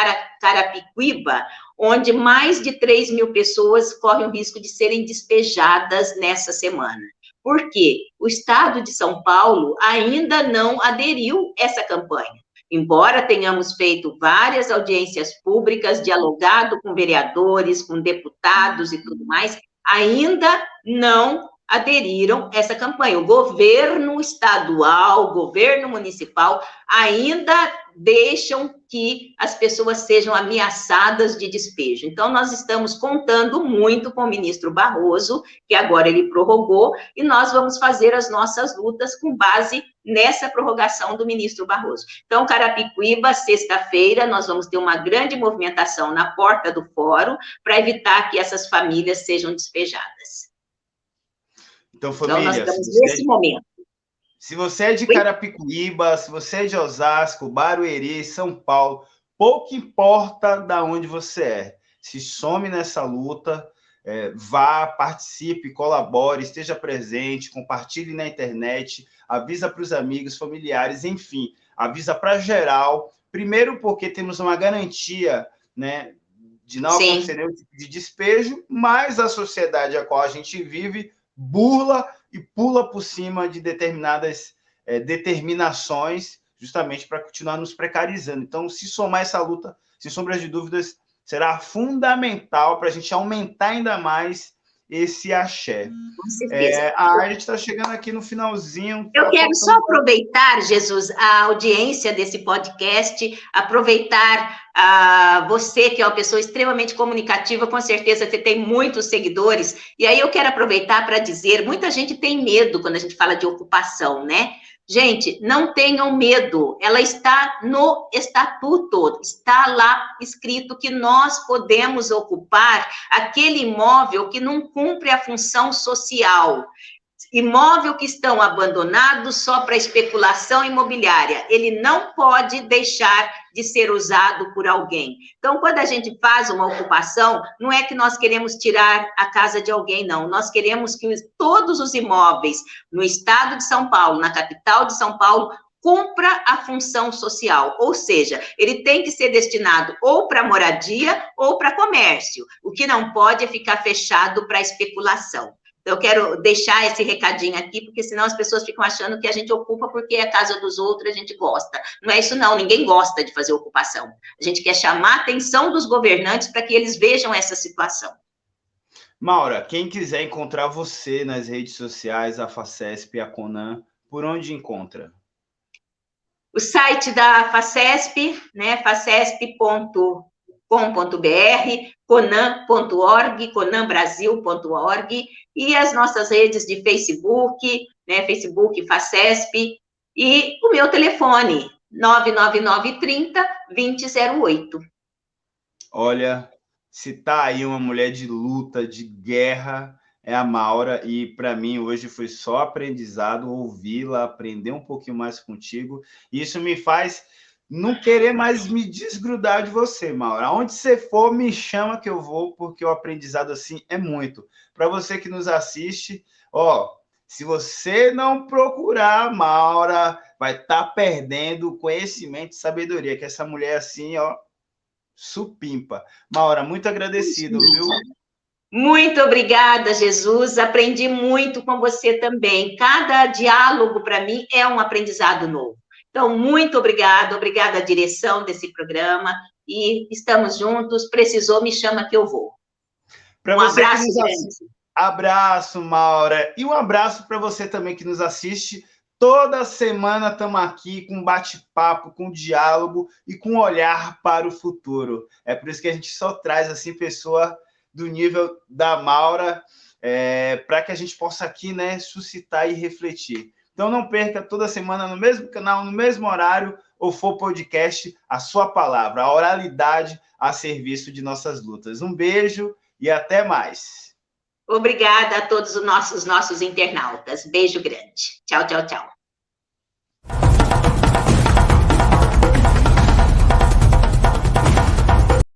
Carapicuíba, onde mais de 3 mil pessoas correm o risco de serem despejadas nessa semana. Por quê? O Estado de São Paulo ainda não aderiu a essa campanha. Embora tenhamos feito várias audiências públicas, dialogado com vereadores, com deputados e tudo mais, ainda não aderiram a essa campanha. O governo estadual, o governo municipal, ainda deixam que as pessoas sejam ameaçadas de despejo. Então, nós estamos contando muito com o ministro Barroso, que agora ele prorrogou, e nós vamos fazer as nossas lutas com base nessa prorrogação do ministro Barroso. Então, Carapicuíba, sexta-feira, nós vamos ter uma grande movimentação na porta do fórum para evitar que essas famílias sejam despejadas. Então, família, nós estamos nesse momento. Se você é de Carapicuíba, se você é de Osasco, Barueri, São Paulo, pouco importa de onde você é. Se some nessa luta, vá, participe, colabore, esteja presente, compartilhe na internet, avisa para os amigos, familiares, enfim, avisa para geral. Primeiro porque temos uma garantia, né, de não acontecer nenhum tipo de despejo, mas a sociedade a qual a gente vive burla e pula por cima de determinadas determinações justamente para continuar nos precarizando. Então, se somar essa luta, sem sombras de dúvidas, será fundamental para a gente aumentar ainda mais esse axé. Com certeza. A gente está chegando aqui no finalzinho. Eu quero só aproveitar, Jesus, a audiência desse podcast, aproveitar você, que é uma pessoa extremamente comunicativa, com certeza você tem muitos seguidores, e aí eu quero aproveitar para dizer, muita gente tem medo quando a gente fala de ocupação, né? Gente, não tenham medo, ela está no estatuto, está lá escrito que nós podemos ocupar aquele imóvel que não cumpre a função social. Imóvel que estão abandonados só para especulação imobiliária, ele não pode deixar de ser usado por alguém. Então, quando a gente faz uma ocupação, não é que nós queremos tirar a casa de alguém, não. Nós queremos que todos os imóveis no estado de São Paulo, na capital de São Paulo, cumpra a função social, ou seja, ele tem que ser destinado ou para moradia ou para comércio. O que não pode é ficar fechado para especulação. Eu quero deixar esse recadinho aqui, porque senão as pessoas ficam achando que a gente ocupa porque é a casa dos outros, a gente gosta. Não é isso não, ninguém gosta de fazer ocupação. A gente quer chamar a atenção dos governantes para que eles vejam essa situação. Maura, quem quiser encontrar você nas redes sociais, a Facesp e a Conan, por onde encontra? O site da Facesp, né, facesp.com.br, conan.org, conanbrasil.org, e as nossas redes de Facebook, né, Facebook Facesp, e o meu telefone, 99930-2008. Olha, se tá aí uma mulher de luta, de guerra, é a Maura, e para mim hoje foi só aprendizado ouvi-la, aprender um pouquinho mais contigo, e isso me faz não querer mais me desgrudar de você, Maura. Aonde você for, me chama que eu vou, porque o aprendizado assim é muito. Para você que nos assiste, se você não procurar a Maura, vai estar perdendo conhecimento e sabedoria, que essa mulher assim, supimpa. Maura, muito agradecido, viu? Muito obrigada, Jesus. Aprendi muito com você também. Cada diálogo, para mim, é um aprendizado novo. Então, muito obrigada à direção desse programa, e estamos juntos. Precisou, me chama que eu vou. Um abraço grande. Abraço, Maura. E um abraço para você também que nos assiste. Toda semana estamos aqui com bate-papo, com diálogo e com olhar para o futuro. É por isso que a gente só traz assim pessoa do nível da Maura, para que a gente possa aqui, né, suscitar e refletir. Então não perca toda semana no mesmo canal, no mesmo horário, o For Podcast, a sua palavra, a oralidade a serviço de nossas lutas. Um beijo e até mais. Obrigada a todos os nossos internautas. Beijo grande. Tchau, tchau, tchau.